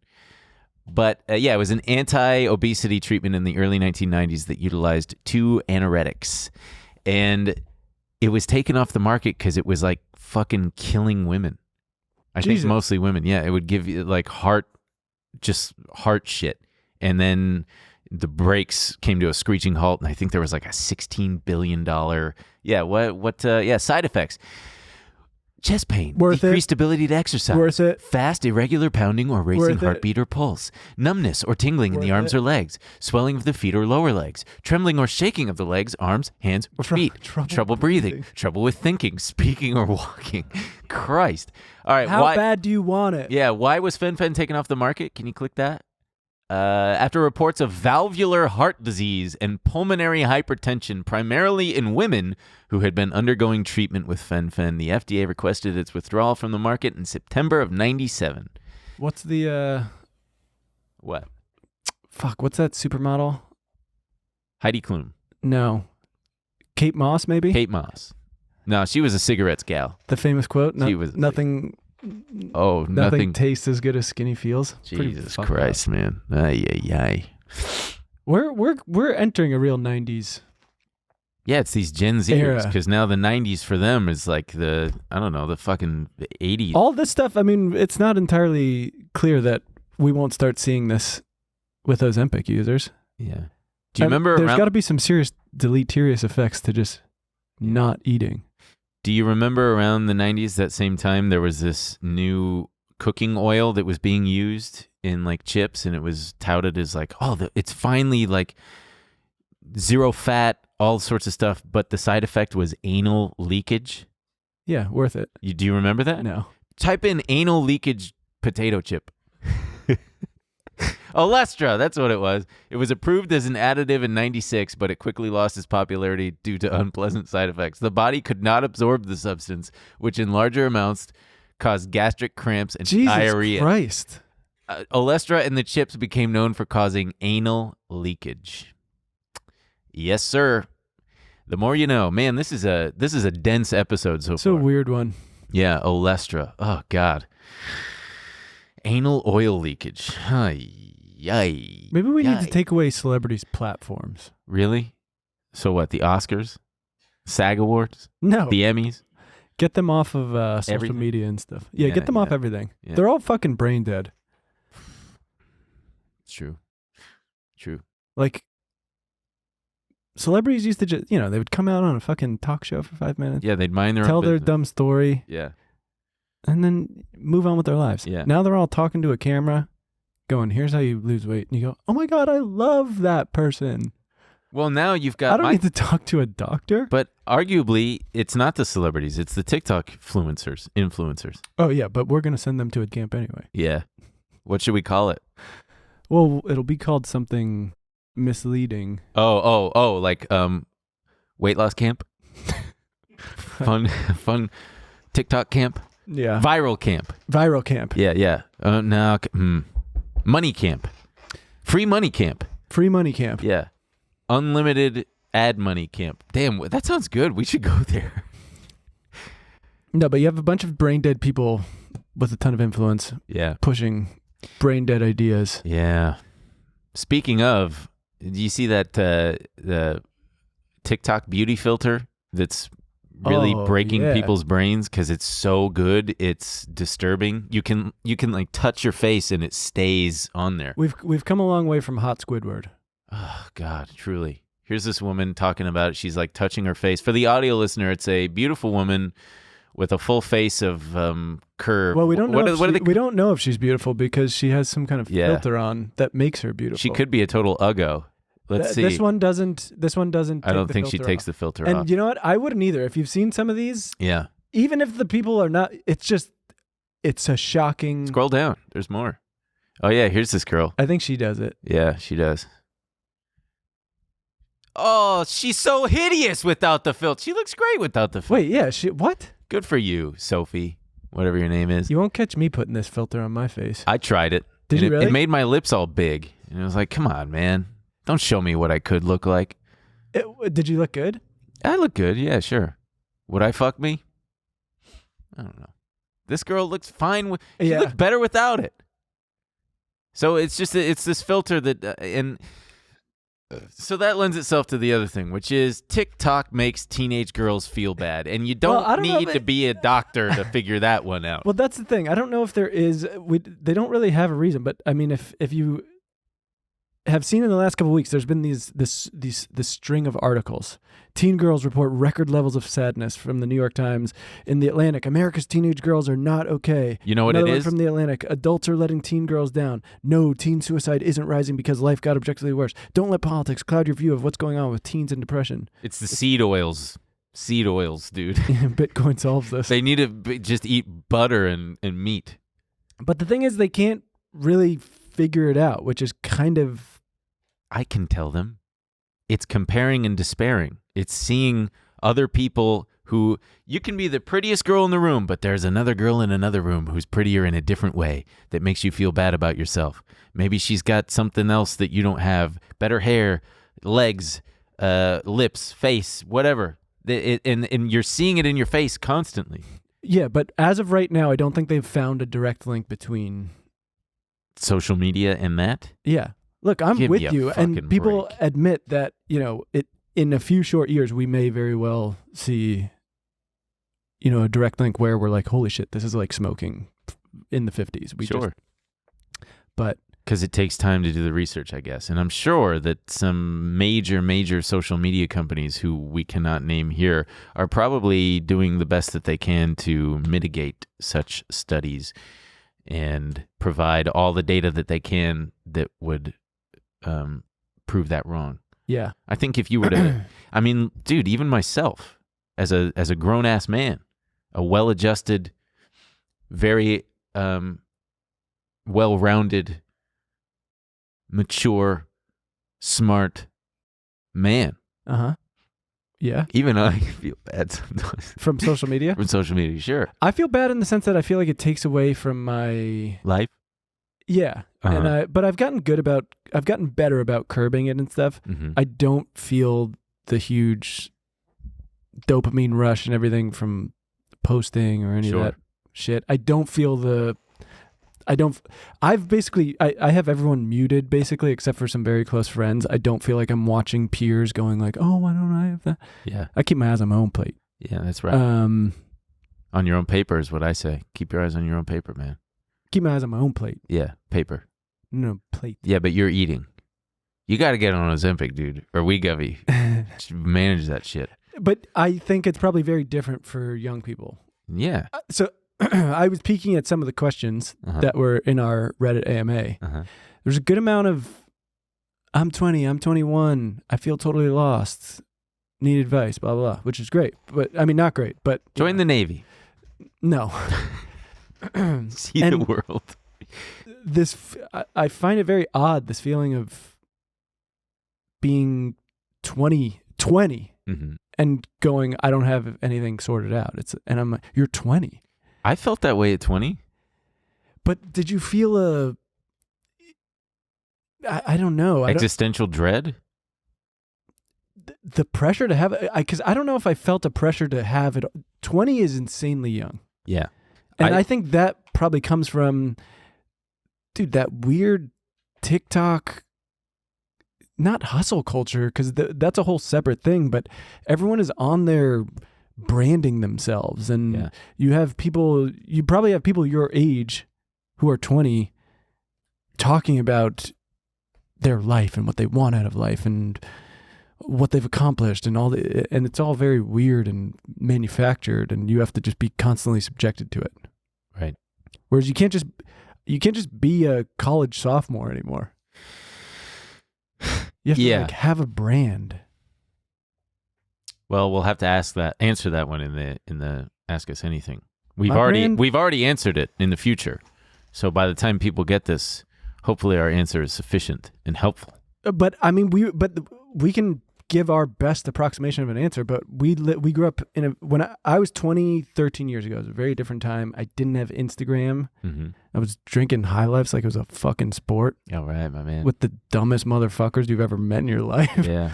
A: But it was an anti-obesity treatment in the early 1990s that utilized two anoretics. And it was taken off the market because it was like fucking killing women. I think mostly women. Yeah, it would give you like heart shit. And then the brakes came to a screeching halt. And I think there was like a $16 billion. Side effects. Chest pain, decreased ability to exercise,
B: Worth it.
A: Fast, irregular pounding or racing heartbeat or pulse, numbness or tingling in the arms or legs, swelling of the feet or lower legs, trembling or shaking of the legs, arms, hands, or feet, trouble breathing, trouble with thinking, speaking, or walking. Christ. All right.
B: How bad do you want it?
A: Yeah, why was Fen-phen taken off the market? Can you click that? After reports of valvular heart disease and pulmonary hypertension, primarily in women who had been undergoing treatment with Fen-phen, the FDA requested its withdrawal from the market in September of 97.
B: What's the...
A: What?
B: Fuck, what's that supermodel?
A: Heidi Klum.
B: No. Kate Moss, maybe?
A: Kate Moss. No, she was a cigarettes gal.
B: The famous quote?
A: She was
B: nothing...
A: Oh, nothing
B: tastes as good as skinny feels.
A: Jesus Christ, man. Ay.
B: We're entering a real 90s.
A: Yeah, it's these Gen Zers because now the 90s for them is like the fucking 80s.
B: All this stuff, I mean, it's not entirely clear that we won't start seeing this with Ozempic users.
A: Yeah. Do you remember
B: there's got to be some serious deleterious effects to just not eating.
A: Do you remember around the 90s, that same time, there was this new cooking oil that was being used in like chips, and it was touted as like, it's finally like zero fat, all sorts of stuff, but the side effect was anal leakage?
B: Yeah, worth it.
A: Do you remember that?
B: No.
A: Type in anal leakage potato chip. Olestra, that's what it was. It was approved as an additive in 96, but it quickly lost its popularity due to unpleasant side effects. The body could not absorb the substance, which in larger amounts caused gastric cramps and diarrhea.
B: Jesus Christ.
A: Olestra and the chips became known for causing anal leakage. Yes, sir. The more you know. Man, this is a dense episode so
B: It's
A: far.
B: a weird one.
A: Yeah, Olestra. Oh, God. Anal oil leakage. Maybe
B: we need to take away celebrities' platforms.
A: Really? So what, the Oscars? SAG Awards?
B: No.
A: The Emmys?
B: Get them off of social
A: Everything?
B: media and stuff. Yeah,
A: Yeah,
B: get them off
A: yeah.
B: everything.
A: Yeah.
B: They're all fucking brain dead.
A: It's true. True.
B: Like, celebrities used to just, they would come out on a fucking talk show for 5 minutes,
A: Yeah, they'd mind their
B: tell
A: own
B: their
A: business.
B: dumb story,
A: Yeah.
B: and then move on with their lives.
A: Yeah.
B: Now they're all talking to a camera, going, here's how you lose weight. And you go, oh my God, I love that person.
A: Well, now you've got
B: I don't need to talk to a doctor.
A: But arguably, it's not the celebrities. It's the TikTok influencers.
B: Oh, yeah, but we're going to send them to a camp anyway.
A: Yeah. What should we call it?
B: Well, it'll be called something misleading.
A: Oh, like weight loss camp? fun TikTok camp?
B: Yeah.
A: Viral camp.
B: Viral camp.
A: Yeah. No. Money camp. Free money camp.
B: Free money camp.
A: Yeah. Unlimited ad money camp. Damn, that sounds good. We should go there.
B: No, but you have a bunch of brain dead people with a ton of influence
A: Yeah.
B: pushing brain dead ideas.
A: Yeah. Speaking of, do you see that the TikTok beauty filter that's really breaking
B: yeah.
A: people's brains because it's so good, it's disturbing. You can like touch your face and it stays on there.
B: We've come a long way from hot Squidward.
A: Oh God, truly. Here's this woman talking about it. She's like touching her face. For the audio listener, it's a beautiful woman with a full face of curve.
B: Well, we don't know.
A: What are they?
B: We don't know if she's beautiful because she has some kind of
A: Yeah.
B: filter on that makes her beautiful.
A: She could be a total uggo. Let's see.
B: This one doesn't.
A: I don't think she takes the filter
B: And
A: off.
B: you know what? I wouldn't either. If you've seen some of these,
A: Yeah.
B: even if the people are not, it's a shocking.
A: Scroll down. There's more. Oh yeah, here's this girl.
B: I think she does it.
A: Yeah, she does. Oh, she's so hideous without the filter. She looks great without the filter.
B: Wait, yeah. What?
A: Good for you, Sophie. Whatever your name is.
B: You won't catch me putting this filter on my face.
A: I tried it.
B: Did
A: and
B: you really?
A: It made my lips all big. And I was like, come on, man. Don't show me what I could look like.
B: Did you look good?
A: I look good. Yeah, sure. Would I fuck me? I don't know. This girl looks fine. She
B: Yeah.
A: looks better without it. So it's just, it's this filter that, so that lends itself to the other thing, which is TikTok makes teenage girls feel bad. And you don't,
B: I don't know
A: need
B: if
A: to be a doctor to figure that one out.
B: Well, that's the thing. I don't know if there is. They don't really have a reason, but I mean, if you have seen in the last couple of weeks, there's been this string of articles. Teen girls report record levels of sadness from the New York Times. In the Atlantic, America's teenage girls are not okay.
A: You know what
B: Another
A: it
B: one
A: is?
B: from the Atlantic, adults are letting teen girls down. No, teen suicide isn't rising because life got objectively worse. Don't let politics cloud your view of what's going on with teens and depression.
A: It's the seed oils. Seed oils, dude.
B: Bitcoin solves this.
A: They need to just eat butter and meat.
B: But the thing is, they can't really figure it out, which is kind of...
A: I can tell them. It's comparing and despairing. It's seeing other people who, you can be the prettiest girl in the room, but there's another girl in another room who's prettier in a different way that makes you feel bad about yourself. Maybe she's got something else that you don't have, better hair, legs, lips, face, whatever. And you're seeing it in your face constantly.
B: Yeah, but as of right now, I don't think they've found a direct link between...
A: Social media and that?
B: Yeah. Look, I'm
A: Give
B: with
A: me a
B: you. And
A: fucking
B: people
A: break.
B: admit that, in a few short years, we may very well see, a direct link where we're like, holy shit, this is like smoking in the 50s.
A: Sure.
B: But
A: Because it takes time to do the research, I guess. And I'm sure that some major social media companies who we cannot name here are probably doing the best that they can to mitigate such studies and provide all the data that they can that would prove that wrong.
B: yeah.
A: I think if you were to, I mean, dude, even myself as a grown-ass man, a well-adjusted, very well-rounded mature, smart man.
B: Yeah.
A: Even I feel bad sometimes.
B: From social media?
A: From social media, sure.
B: I feel bad in the sense that I feel like it takes away from my
A: life.
B: Yeah. But I've gotten better about curbing it and stuff.
A: Mm-hmm.
B: I don't feel the huge dopamine rush and everything from posting or any of that shit. I don't feel I have everyone muted basically except for some very close friends. I don't feel like I'm watching peers going like, oh, why don't I have that?
A: Yeah.
B: I keep my eyes on my own plate.
A: Yeah, that's right. On your own paper is what I say. Keep your eyes on your own paper, man.
B: Keep my eyes on my own plate.
A: Yeah, paper.
B: No, plate.
A: Yeah, but you're eating. You got to get on Ozempic, dude, or Wegovy. Manage that shit.
B: But I think it's probably very different for young people.
A: Yeah.
B: So I was peeking at some of the questions that were in our Reddit AMA. There's a good amount of, I'm 20, I'm 21, I feel totally lost, need advice, blah, blah, blah, which is great. But, I mean, not great, but...
A: Join the Navy.
B: No.
A: See the world.
B: I find it very odd, this feeling of being 20 and going, I don't have anything sorted out. And I'm like, you're 20.
A: I felt that way at 20.
B: But did you feel I don't know.
A: Existential dread?
B: The pressure to have, because I don't know if I felt a pressure to have it. 20 is insanely young.
A: Yeah.
B: And I think that probably comes from, dude, that weird TikTok, not hustle culture, because that's a whole separate thing, but everyone is on there branding themselves. And you probably have people your age who are 20 talking about their life and what they want out of life and what they've accomplished and and it's all very weird and manufactured, and you have to just be constantly subjected to it.
A: Right.
B: Whereas you can't just be a college sophomore anymore. You have to have a brand.
A: Well, we'll have to answer that one in the Ask Us Anything. We've already answered it in the future. So by the time people get this, hopefully our answer is sufficient and helpful.
B: But I mean, we can give our best approximation of an answer, but we grew up when I was 20, 13 years ago. It was a very different time. I didn't have Instagram. Mm-hmm. I was drinking High Lifes like it was a fucking sport.
A: All right, my man.
B: With the dumbest motherfuckers you've ever met in your life.
A: Yeah.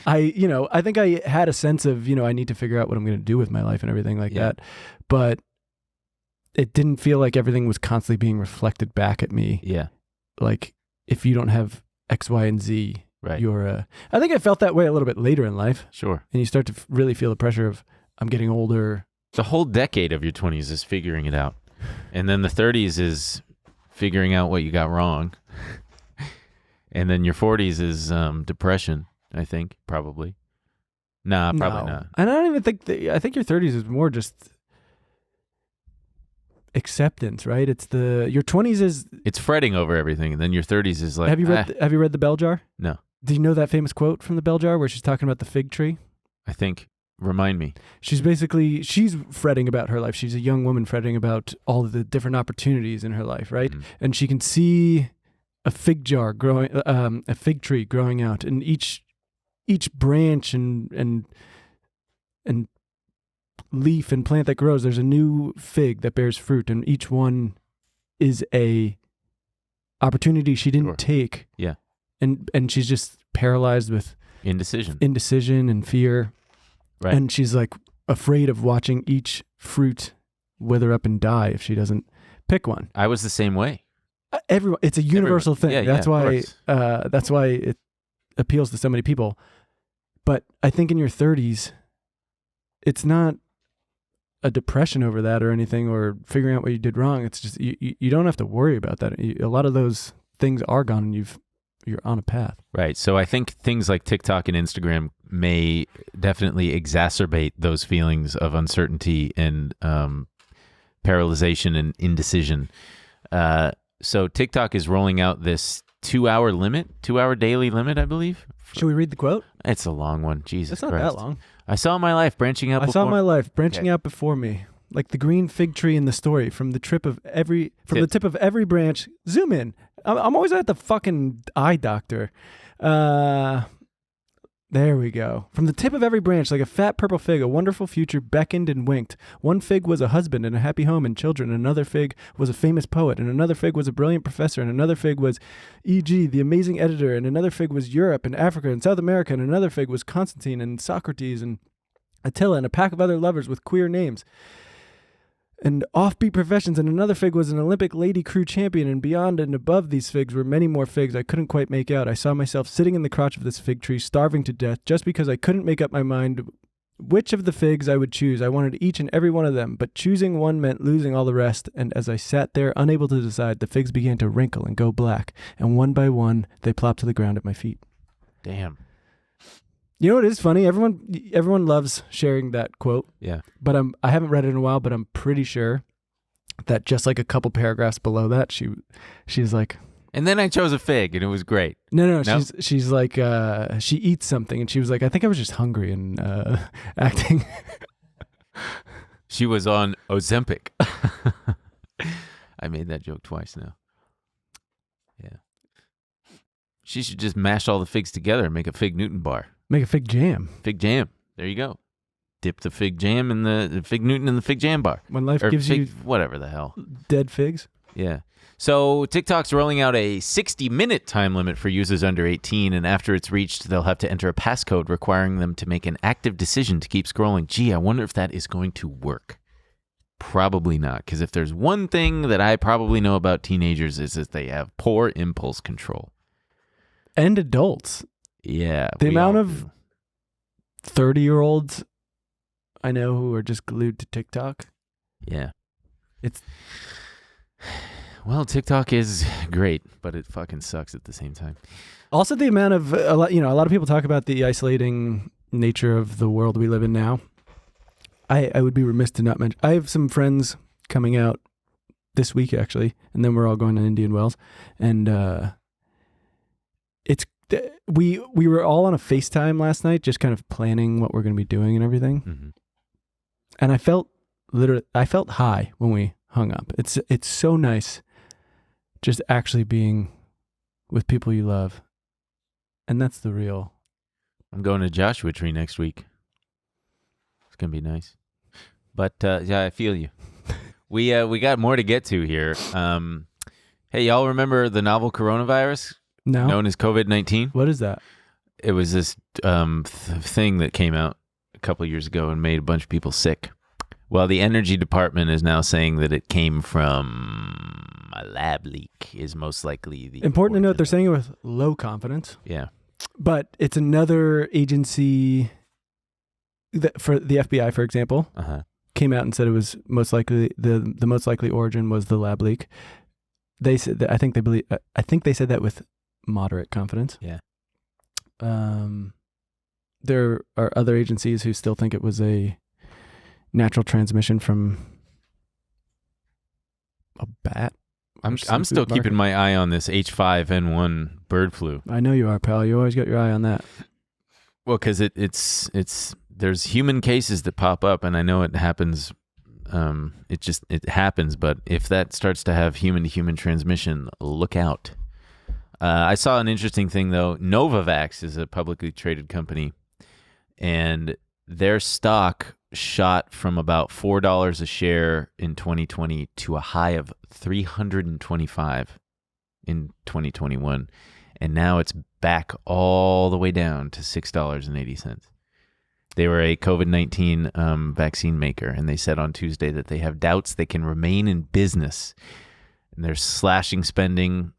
B: I think I had a sense of, I need to figure out what I'm going to do with my life and everything like that. But it didn't feel like everything was constantly being reflected back at me.
A: Yeah.
B: Like, if you don't have X, Y, and Z,
A: right.
B: I think I felt that way a little bit later in life.
A: Sure.
B: And you start to really feel the pressure of, I'm getting older.
A: The whole decade of your 20s is figuring it out. And then the 30s is figuring out what you got wrong. And then your 40s is depression, I think, probably. Nah, probably not.
B: And I don't even think I think your 30s is more just acceptance, right? Your 20s is...
A: It's fretting over everything, and then your 30s is like...
B: Have you read The Bell Jar?
A: No.
B: Do you know that famous quote from The Bell Jar where she's talking about the fig tree?
A: I think. Remind me.
B: She's fretting about her life. She's a young woman fretting about all of the different opportunities in her life, right? Mm-hmm. And she can see a fig tree growing out, and each branch and leaf and plant that grows, there's a new fig that bears fruit, and each one is a opportunity she didn't take.
A: Yeah.
B: And she's just paralyzed with indecision and fear.
A: Right.
B: And she's like afraid of watching each fruit wither up and die if she doesn't pick one.
A: I was the same way.
B: It's a universal thing.
A: Yeah,
B: that's why it appeals to so many people. But I think in your 30s, it's not a depression over that or anything, or figuring out what you did wrong. It's just you don't have to worry about that. A lot of those things are gone, and you're on a path.
A: Right. So I think things like TikTok and Instagram may definitely exacerbate those feelings of uncertainty and paralyzation and indecision. So TikTok is rolling out this 2-hour daily limit, I believe.
B: Should we read the quote?
A: It's a long one. Jesus Christ.
B: It's not that long.
A: I saw my life branching out
B: before me. Like the green fig tree in the story, from the tip of every branch, zoom in, I'm always at the fucking eye doctor. There we go. From the tip of every branch, like a fat purple fig, a wonderful future beckoned and winked. One fig was a husband and a happy home and children. Another fig was a famous poet. And another fig was a brilliant professor. And another fig was E.G., the amazing editor. And another fig was Europe and Africa and South America. And another fig was Constantine and Socrates and Attila and a pack of other lovers with queer names and offbeat professions. And another fig was an Olympic lady crew champion, and beyond and above these figs were many more figs I couldn't quite make out. I saw myself sitting in the crotch of this fig tree, starving to death, just because I couldn't make up my mind which of the figs I would choose. I wanted each and every one of them, but choosing one meant losing all the rest, and as I sat there, unable to decide, the figs began to wrinkle and go black, and one by one, they plopped to the ground at my feet.
A: Damn.
B: You know what is funny? Everyone loves sharing that quote.
A: Yeah.
B: But I haven't read it in a while, but I'm pretty sure that just like a couple paragraphs below that, she's like,
A: And then I chose a fig, and it was great.
B: No. She's like, she eats something, and she was like, I think I was just hungry and acting.
A: She was on Ozempic. I made that joke twice now. Yeah. She should just mash all the figs together and make a fig Newton bar.
B: Make a fig jam.
A: Fig jam. There you go. Dip the fig jam in the fig Newton in the fig jam bar.
B: When life
A: Or
B: gives
A: fig,
B: you
A: whatever the hell.
B: dead figs.
A: Yeah. So TikTok's rolling out a 60-minute time limit for users under 18, and after it's reached, they'll have to enter a passcode requiring them to make an active decision to keep scrolling. Gee, I wonder if that is going to work. Probably not, because if there's one thing that I probably know about teenagers is that they have poor impulse control.
B: And adults.
A: Yeah.
B: The
A: we
B: amount
A: all
B: of
A: do.
B: 30-year-olds I know who are just glued to TikTok.
A: Yeah.
B: It's...
A: Well, TikTok is great, but it fucking sucks at the same time.
B: Also, the amount of a lot of people talk about the isolating nature of the world we live in now. I would be remiss to not mention. I have some friends coming out this week actually, and then we're all going to Indian Wells, and we were all on a FaceTime last night, just kind of planning what we're going to be doing and everything.
A: Mm-hmm.
B: And I felt high when we hung up. It's so nice, just actually being with people you love, and that's the real.
A: I'm going to Joshua Tree next week. It's gonna be nice, but yeah, I feel you. We got more to get to here. Hey, y'all remember the novel coronavirus
B: No.
A: known as COVID-19?
B: What is that?
A: It was this thing that came out a couple years ago and made a bunch of people sick. Well, the energy department is now saying that it came from a lab leak is most likely the
B: Important to note, they're
A: origin.
B: saying it with low confidence,
A: Yeah.
B: but it's another agency that, for the FBI, for example,
A: Uh-huh.
B: came out and said it was most likely the most likely origin was the lab leak. They said that, I think they said that with moderate confidence.
A: Yeah.
B: There are other agencies who still think it was a natural transmission from a bat.
A: I'm
B: Some
A: still
B: supermarket.
A: keeping my eye on this H5N1 bird flu.
B: I know you are, pal. You always got your eye on that.
A: Well, because it's there's human cases that pop up, and I know it happens. It happens, but if that starts to have human-to-human transmission, look out. I saw an interesting thing though. Novavax is a publicly traded company, and their stock shot from about $4 a share in 2020 to a high of $325 in 2021, and now it's back all the way down to $6.80. They were a COVID-19 vaccine maker, and they said on Tuesday that they have doubts they can remain in business, and they're slashing spending.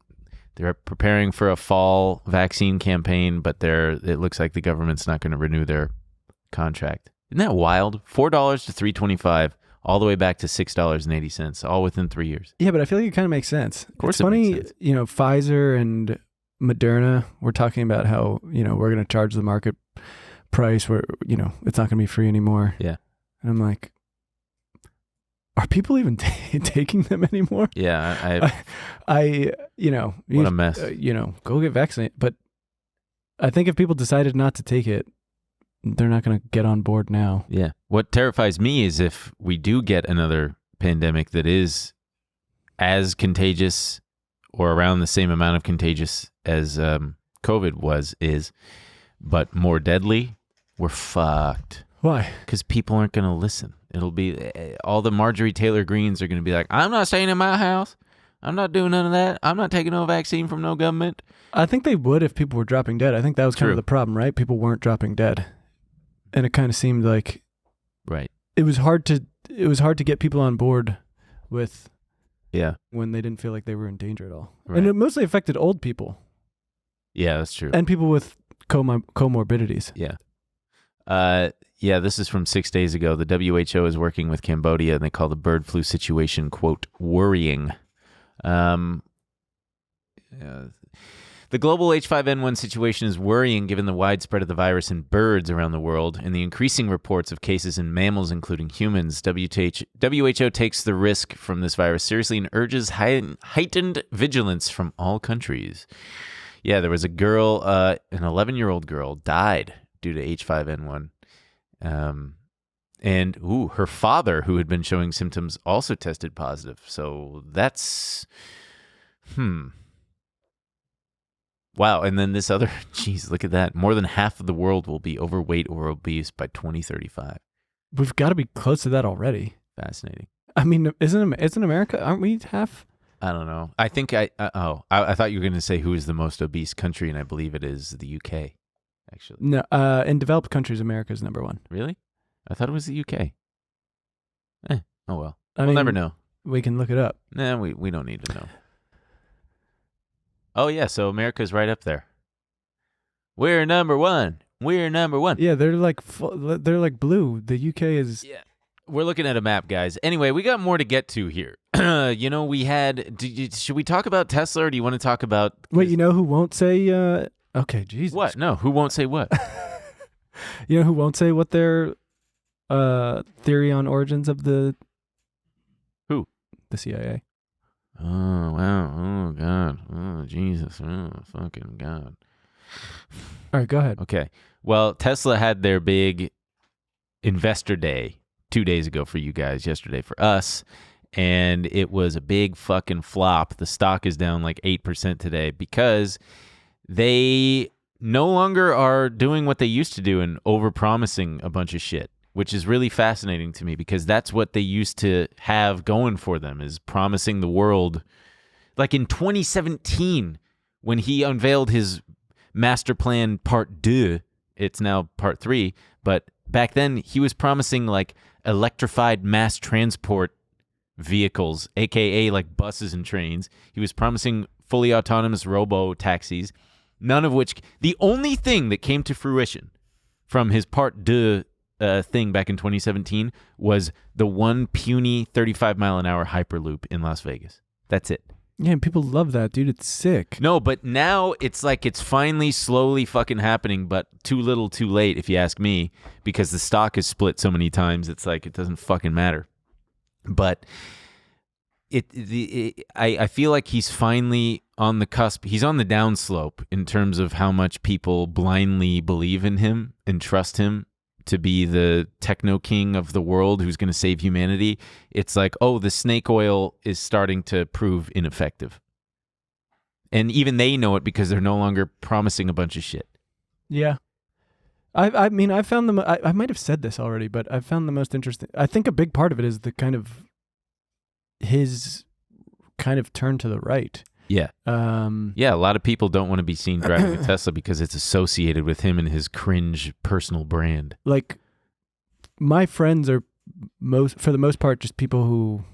A: They're preparing for a fall vaccine campaign, but it looks like the government's not going to renew their contract. Isn't that wild? $4 to $3.25, all the way back to $6.80, all within 3 years.
B: Yeah, but I feel like it kind of makes sense. Of
A: course
B: it's
A: it
B: funny,
A: makes sense.
B: Pfizer and Moderna were talking about how, we're going to charge the market price where, it's not going to be free anymore.
A: Yeah.
B: And I'm like, are people even taking them anymore?
A: Yeah, what a mess.
B: Go get vaccinated. But I think if people decided not to take it, they're not going to get on board now.
A: Yeah. What terrifies me is if we do get another pandemic that is as contagious or around the same amount of contagious as COVID is, but more deadly, we're fucked.
B: Why?
A: Because people aren't going to listen. It'll be all the Marjorie Taylor Greens are going to be like, I'm not staying in my house. I'm not doing none of that. I'm not taking no vaccine from no government.
B: I think they would if people were dropping dead. I think that was kind of the problem, right? People weren't dropping dead. And it kind of seemed like
A: right.
B: It was hard to get people on board with when they didn't feel like they were in danger at all. Right. And it mostly affected old people.
A: Yeah, that's true.
B: And people with comorbidities.
A: Yeah. This is from 6 days ago. The WHO is working with Cambodia, and they call the bird flu situation, quote, worrying. The global H5N1 situation is worrying given the widespread of the virus in birds around the world and the increasing reports of cases in mammals, including humans. WHO takes the risk from this virus seriously and urges heightened vigilance from all countries. Yeah, there was a girl, an 11-year-old girl, died due to H5N1. And her father, who had been showing symptoms, also tested positive. So that's, Wow, and then this other, geez, look at that. More than half of the world will be overweight or obese by 2035.
B: We've got to be close to that already.
A: Fascinating.
B: I mean, isn't America, aren't we half?
A: I don't know. I think I thought you were going to say who is the most obese country, and I believe it is the UK, actually.
B: No, in developed countries, America is number one.
A: Really? I thought it was the UK. Oh well.
B: We'll
A: never know.
B: We can look it up.
A: Nah, we don't need to know. Oh yeah, so America's right up there. We're number one. We're number one.
B: Yeah, they're like blue. The UK is.
A: Yeah, we're looking at a map, guys. Anyway, we got more to get to here. We had. Should we talk about Tesla, or do you want to talk about?
B: Wait, you know who won't say? Okay, Jesus.
A: What? No, who won't say what?
B: You know who won't say what their theory on origins of the?
A: Who?
B: The CIA.
A: Oh, wow. Oh, God. Oh, Jesus. Oh, fucking God.
B: All right, go ahead.
A: Okay. Well, Tesla had their big investor day 2 days ago for you guys, yesterday for us, and it was a big fucking flop. The stock is down like 8% today because they no longer are doing what they used to do and over-promising a bunch of shit, which is really fascinating to me because that's what they used to have going for them, is promising the world. Like in 2017, when he unveiled his master plan part 2, it's now part 3, but back then he was promising like electrified mass transport vehicles, aka like buses and trains. He was promising fully autonomous robo-taxis, none of which, the only thing that came to fruition from his part 2 thing back in 2017 was the one puny 35-mile-an-hour Hyperloop in Las Vegas. That's it.
B: Yeah, and people love that, dude. It's sick.
A: No, but now it's like it's finally slowly fucking happening, but too little too late, if you ask me, because the stock is split so many times, it's like it doesn't fucking matter. But I feel like he's finally on the cusp. He's on the downslope in terms of how much people blindly believe in him and trust him to be the techno king of the world who's going to save humanity. It's like, oh, the snake oil is starting to prove ineffective. And even they know it because they're no longer promising a bunch of shit.
B: Yeah. I mean, I found them, I might have said this already, but I found the most interesting, I think a big part of it is the kind of, his kind of turn to the right.
A: Yeah. A lot of people don't want to be seen driving a Tesla because it's associated with him and his cringe personal brand.
B: Like, my friends are for the most part, just people who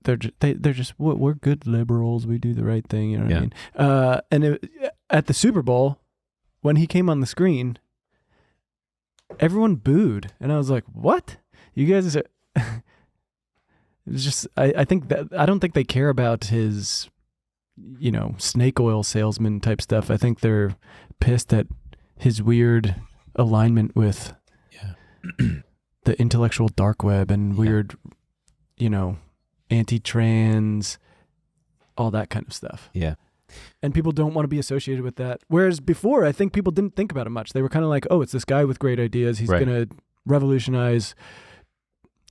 B: they're just we're good liberals. We do the right thing. You know what I mean? And at the Super Bowl, when he came on the screen, everyone booed, and I was like, "What? You guys are." It's just, I think that, I don't think they care about his, snake oil salesman type stuff. I think they're pissed at his weird alignment with the intellectual dark web and weird, anti-trans, all that kind of stuff.
A: Yeah.
B: And people don't want to be associated with that. Whereas before, I think people didn't think about it much. They were kind of like, oh, it's this guy with great ideas. He's going to revolutionize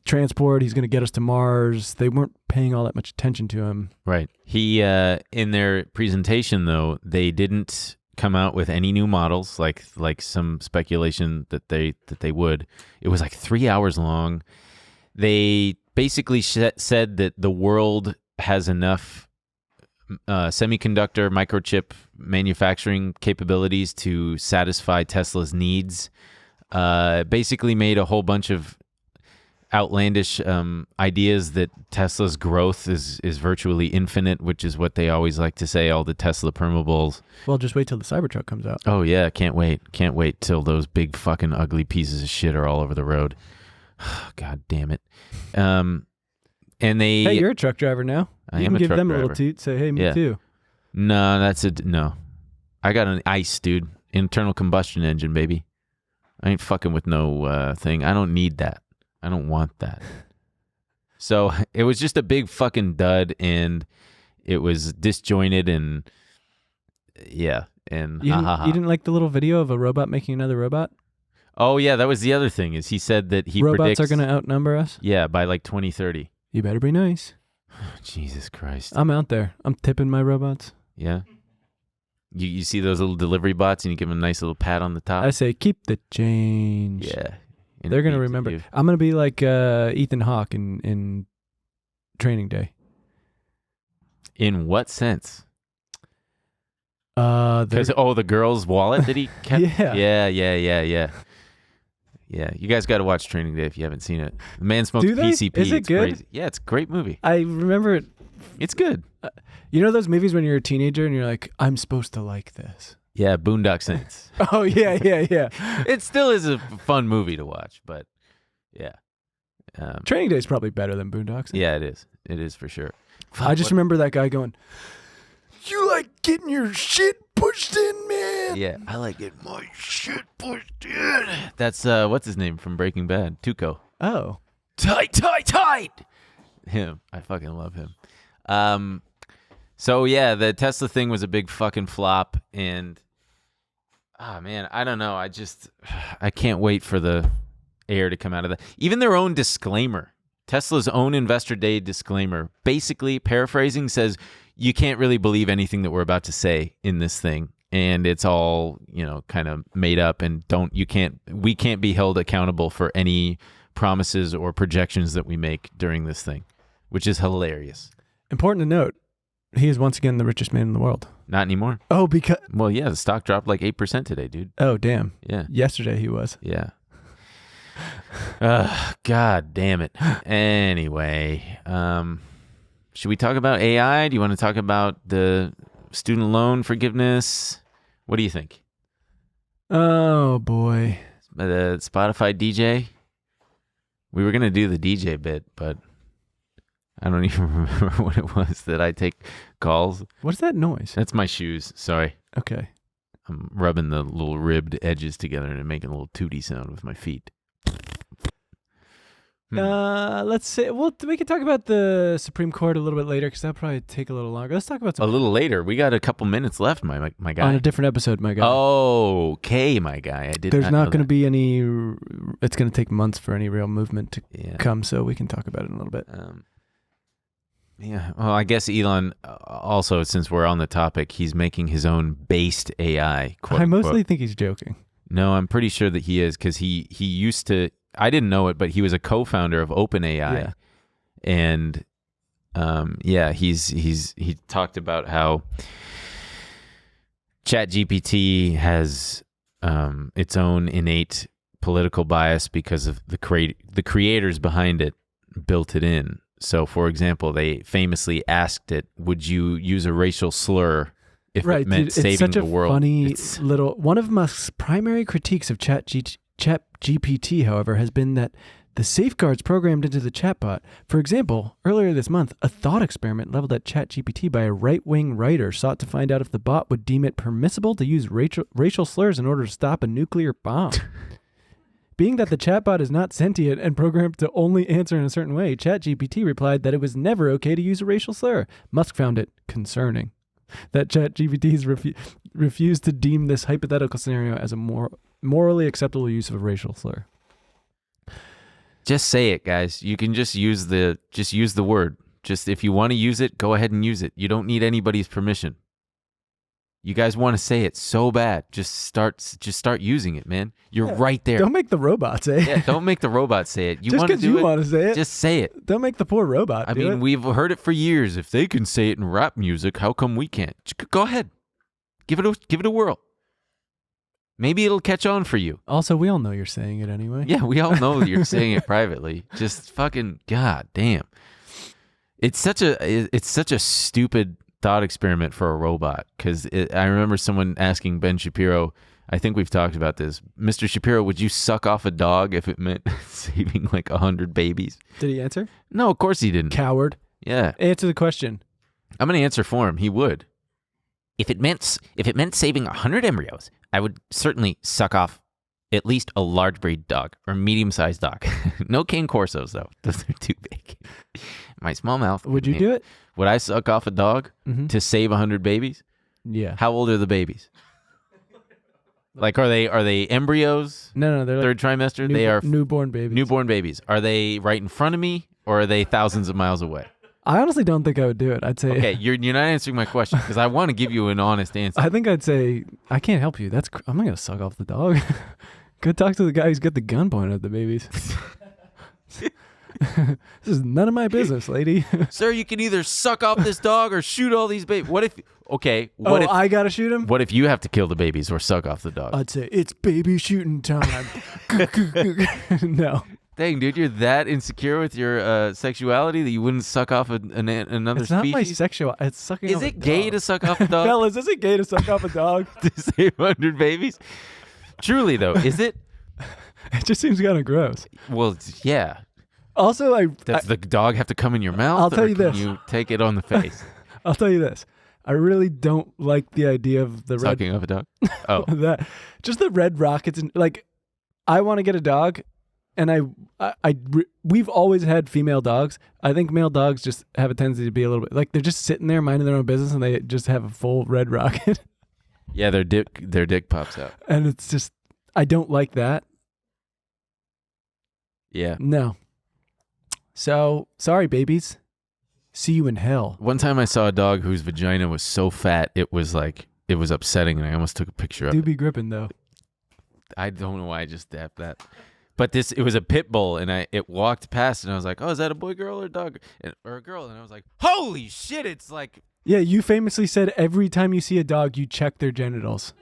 B: transport. He's going to get us to Mars. They weren't paying all that much attention to him.
A: Right. He in their presentation though, they didn't come out with any new models like some speculation that they would. It was like 3 hours long. They basically said that the world has enough semiconductor microchip manufacturing capabilities to satisfy Tesla's needs. Basically made a whole bunch of outlandish ideas that Tesla's growth is virtually infinite, which is what they always like to say, all the Tesla permables.
B: Well, just wait till the Cybertruck comes out.
A: Oh yeah, can't wait till those big fucking ugly pieces of shit are all over the road. God damn it. And they...
B: Hey, you're a truck driver now.
A: I
B: you
A: am
B: can
A: a
B: give
A: truck
B: them
A: driver.
B: a little toot. Say, hey, me
A: Yeah.
B: too.
A: No, no. I got an ICE, dude. Internal combustion engine, baby. I ain't fucking with no thing. I don't need that. I don't want that. So it was just a big fucking dud, and it was disjointed, and yeah, and
B: You didn't like the little video of a robot making another robot?
A: Oh yeah, that was the other thing. Is he said that he
B: Robots
A: predicts,
B: are going to outnumber us?
A: Yeah, by like 2030.
B: You better be nice.
A: Jesus Christ.
B: I'm out there. I'm tipping my robots.
A: Yeah. You see those little delivery bots, and you give them a nice little pat on the top.
B: I say, keep the change.
A: Yeah. And
B: They're
A: it
B: going to
A: beeps at
B: remember.
A: you.
B: I'm going to be like Ethan Hawke in Training Day.
A: In what sense?
B: They're-
A: Because the girl's wallet that he kept.
B: Yeah.
A: Yeah. You guys got to watch Training Day if you haven't seen it. The man smokes
B: Do they?
A: PCP.
B: Is it
A: It's
B: good?
A: crazy. Yeah, it's a great movie.
B: I remember it.
A: It's good.
B: You know those movies when you're a teenager and you're like, I'm supposed to like this.
A: Yeah, Boondock Saints.
B: Oh, yeah.
A: It still is a fun movie to watch, but yeah.
B: Training Day is probably better than Boondocks.
A: Yeah, it is. It is for sure.
B: I just remember that guy going, you like getting your shit pushed in, man?
A: Yeah, I like getting my shit pushed in. That's what's his name from Breaking Bad? Tuco.
B: Oh.
A: Tight. Him. I fucking love him. So yeah, the Tesla thing was a big fucking flop, and man, I don't know. I can't wait for the air to come out of that. Even their own disclaimer, Tesla's own Investor Day disclaimer, basically paraphrasing, says you can't really believe anything that we're about to say in this thing, and it's all, kind of made up, and we can't be held accountable for any promises or projections that we make during this thing, which is hilarious.
B: Important to note, he is once again the richest man in the world.
A: Not anymore.
B: Oh, because...
A: Well, yeah, the stock dropped like 8% today, dude.
B: Oh, damn.
A: Yeah.
B: Yesterday he was.
A: Yeah. God damn it. Anyway, should we talk about AI? Do you want to talk about the student loan forgiveness? What do you think?
B: Oh, boy.
A: The Spotify DJ? We were going to do the DJ bit, but I don't even remember what it was that I take calls.
B: What is that noise?
A: That's my shoes. Sorry.
B: Okay.
A: I'm rubbing the little ribbed edges together and making a little tooty sound with my feet.
B: Let's say, well, we can talk about the Supreme Court a little bit later because that'll probably take a little longer. Let's talk about
A: A little later. We got a couple minutes left, my guy.
B: on a different episode, my guy.
A: Okay, my guy. I did.
B: There's not going to
A: to
B: be any. It's going to take months for any real movement to
A: Yeah.
B: come, so we can talk about it in a little bit.
A: Yeah. Well, I guess Elon also, since we're on the topic, he's making his own based AI. Quote,
B: I mostly
A: unquote.
B: think he's joking.
A: No, I'm pretty sure that he is because he used to. I didn't know it, but he was a co-founder of OpenAI,
B: Yeah.
A: and he talked about how ChatGPT has its own innate political bias because of the creators behind it built it in. So, for example, they famously asked it, "Would you use a racial slur if it meant
B: dude,
A: saving
B: it's such
A: the
B: a
A: world?"
B: funny
A: It's-
B: little. One of Musk's primary critiques of ChatGPT, however, has been that the safeguards programmed into the chatbot. For example, earlier this month, a thought experiment leveled at ChatGPT by a right-wing writer sought to find out if the bot would deem it permissible to use racial slurs in order to stop a nuclear bomb. Being that the chatbot is not sentient and programmed to only answer in a certain way, ChatGPT replied that it was never okay to use a racial slur. Musk found it concerning that ChatGPT's refused to deem this hypothetical scenario as a morally acceptable use of a racial slur.
A: Just say it, guys. You can just use the word. Just if you want to use it, go ahead and use it. You don't need anybody's permission. You guys want to say it so bad. Just start using it, man. You're right there.
B: Don't make the robot say it.
A: Yeah, don't make the robot say it. You
B: Just
A: want to
B: because
A: do
B: you
A: it?
B: want to say it.
A: Just say it.
B: Don't make the poor robot
A: I
B: do
A: mean,
B: it.
A: we've heard it for years. If they can say it in rap music, how come we can't? Go ahead. Give it a whirl. Maybe it'll catch on for you.
B: Also, we all know you're saying it anyway.
A: Yeah, we all know you're saying it privately. Just fucking god damn. It's such a stupid thought experiment for a robot, because I remember someone asking Ben Shapiro, I think we've talked about this, Mr. Shapiro, would you suck off a dog if it meant saving like 100 babies?
B: Did he answer?
A: No, of course he didn't.
B: Coward.
A: Yeah.
B: Answer the question.
A: I'm going to answer for him. He would. If it meant saving 100 embryos, I would certainly suck off at least a large breed dog or medium-sized dog. No cane corsos, though. Those are too big. My small mouth.
B: Would you do it?
A: Would I suck off a dog to save 100 babies?
B: Yeah.
A: How old are the babies? Like, are they embryos?
B: No, they're
A: Third trimester?
B: like
A: They are
B: newborn babies.
A: newborn babies. Are they right in front of me, or are they thousands of miles away?
B: I honestly don't think I would do it. I'd say
A: Okay, you're not answering my question, because I want to give you an honest answer.
B: I think I'd say I can't help you. I'm not gonna suck off the dog. Go talk to the guy who's got the gun pointed at the babies. This is none of my business, lady.
A: Sir, you can either suck off this dog or shoot all these babies. What if
B: I gotta shoot him?
A: What if you have to kill the babies or suck off the dog?
B: I'd say it's baby shooting time. No.
A: Dang, dude, you're that insecure with your sexuality that you wouldn't suck off another
B: It's not my
A: species?
B: sexual. It's sucking
A: Is
B: off
A: it
B: a
A: gay
B: dog.
A: to suck off a dog?
B: Fellas, is it gay to suck off a dog?
A: To save 100 babies? Truly, though, is it?
B: It just seems kind of gross.
A: Well, yeah.
B: Also,
A: Does the dog have to come in your mouth?
B: I'll tell
A: or
B: you
A: can
B: this.
A: you take it on the face?
B: I'll tell you this. I really don't like the idea of the red.
A: Sucking off a dog? Oh.
B: That just the red rockets and like, I want to get a dog, and we've always had female dogs. I think male dogs just have a tendency to be a little bit like they're just sitting there minding their own business, and they just have a full red rocket.
A: Yeah, their dick pops out.
B: And it's just, I don't like that.
A: Yeah.
B: No. So, sorry, babies. See you in hell.
A: One time I saw a dog whose vagina was so fat, it was upsetting, and I almost took a picture of
B: Do
A: it.
B: be gripping, though.
A: I don't know why I just dapped that. But it was a pit bull, and it walked past, and I was like, oh, is that a boy, girl, or a dog? Or a girl? And I was like, holy shit, it's like...
B: Yeah, you famously said every time you see a dog, you check their genitals.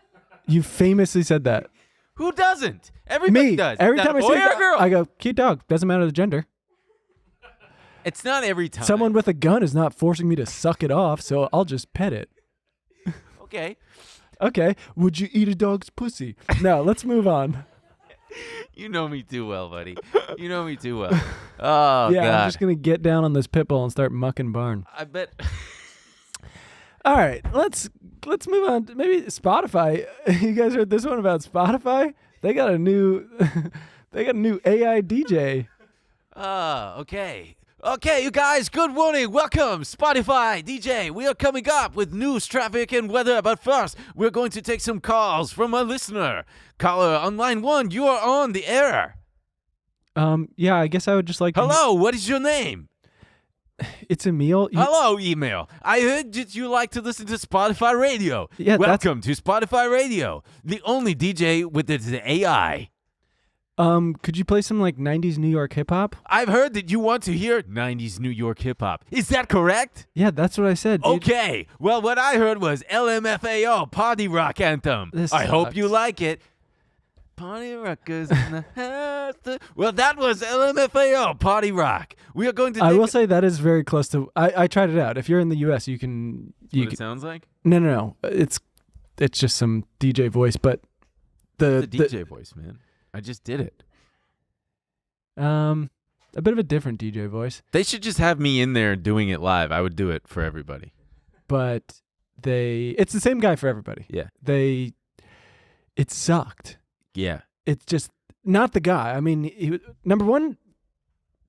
B: You famously said that.
A: Who doesn't? Everybody
B: Me.
A: does.
B: Every
A: Is that
B: time
A: a
B: I
A: boy
B: see
A: or a girl?
B: I go, cute dog. Doesn't matter the gender.
A: It's not every time.
B: Someone with a gun is not forcing me to suck it off, so I'll just pet it.
A: Okay.
B: Okay. Would you eat a dog's pussy? Now, let's move on.
A: You know me too well, buddy. You know me too well. Oh,
B: Yeah,
A: God.
B: I'm just going to get down on this pit bull and start mucking barn.
A: I bet...
B: All right, let's move on. Maybe Spotify. You guys heard this one about Spotify? They got a new AI DJ.
A: Okay. Okay, you guys, good morning. Welcome, Spotify DJ. We are coming up with news, traffic, and weather. But first, we're going to take some calls from a listener. Caller on line 1, you are on the air.
B: Yeah, I guess I would just like to-
A: Hello, what is your name?
B: It's Emil.
A: Hello, Emil. I heard that you like to listen to Spotify Radio.
B: Yeah,
A: Welcome to Spotify Radio, the only DJ with its AI.
B: Could you play some like 90s New York hip hop?
A: I've heard that you want to hear 90s New York hip hop. Is that correct?
B: Yeah, that's what I said, dude.
A: Okay. Well, what I heard was LMFAO Party Rock Anthem.
B: This
A: I hope
B: sucks.
A: you like it. Party rockers in the house. Well, that was LMFAO Party Rock. We are going to.
B: I will say that is very close to. I tried it out. If you're in the U.S., you can.
A: What it sounds like?
B: No. It's just some DJ voice, but
A: The DJ voice, man. I just did it.
B: A bit of a different DJ voice,
A: They should just have me in there doing it live. I would do it for everybody.
B: but it's the same guy for everybody.
A: Yeah.
B: It sucked.
A: Yeah.
B: It's just not the guy. I mean, number one,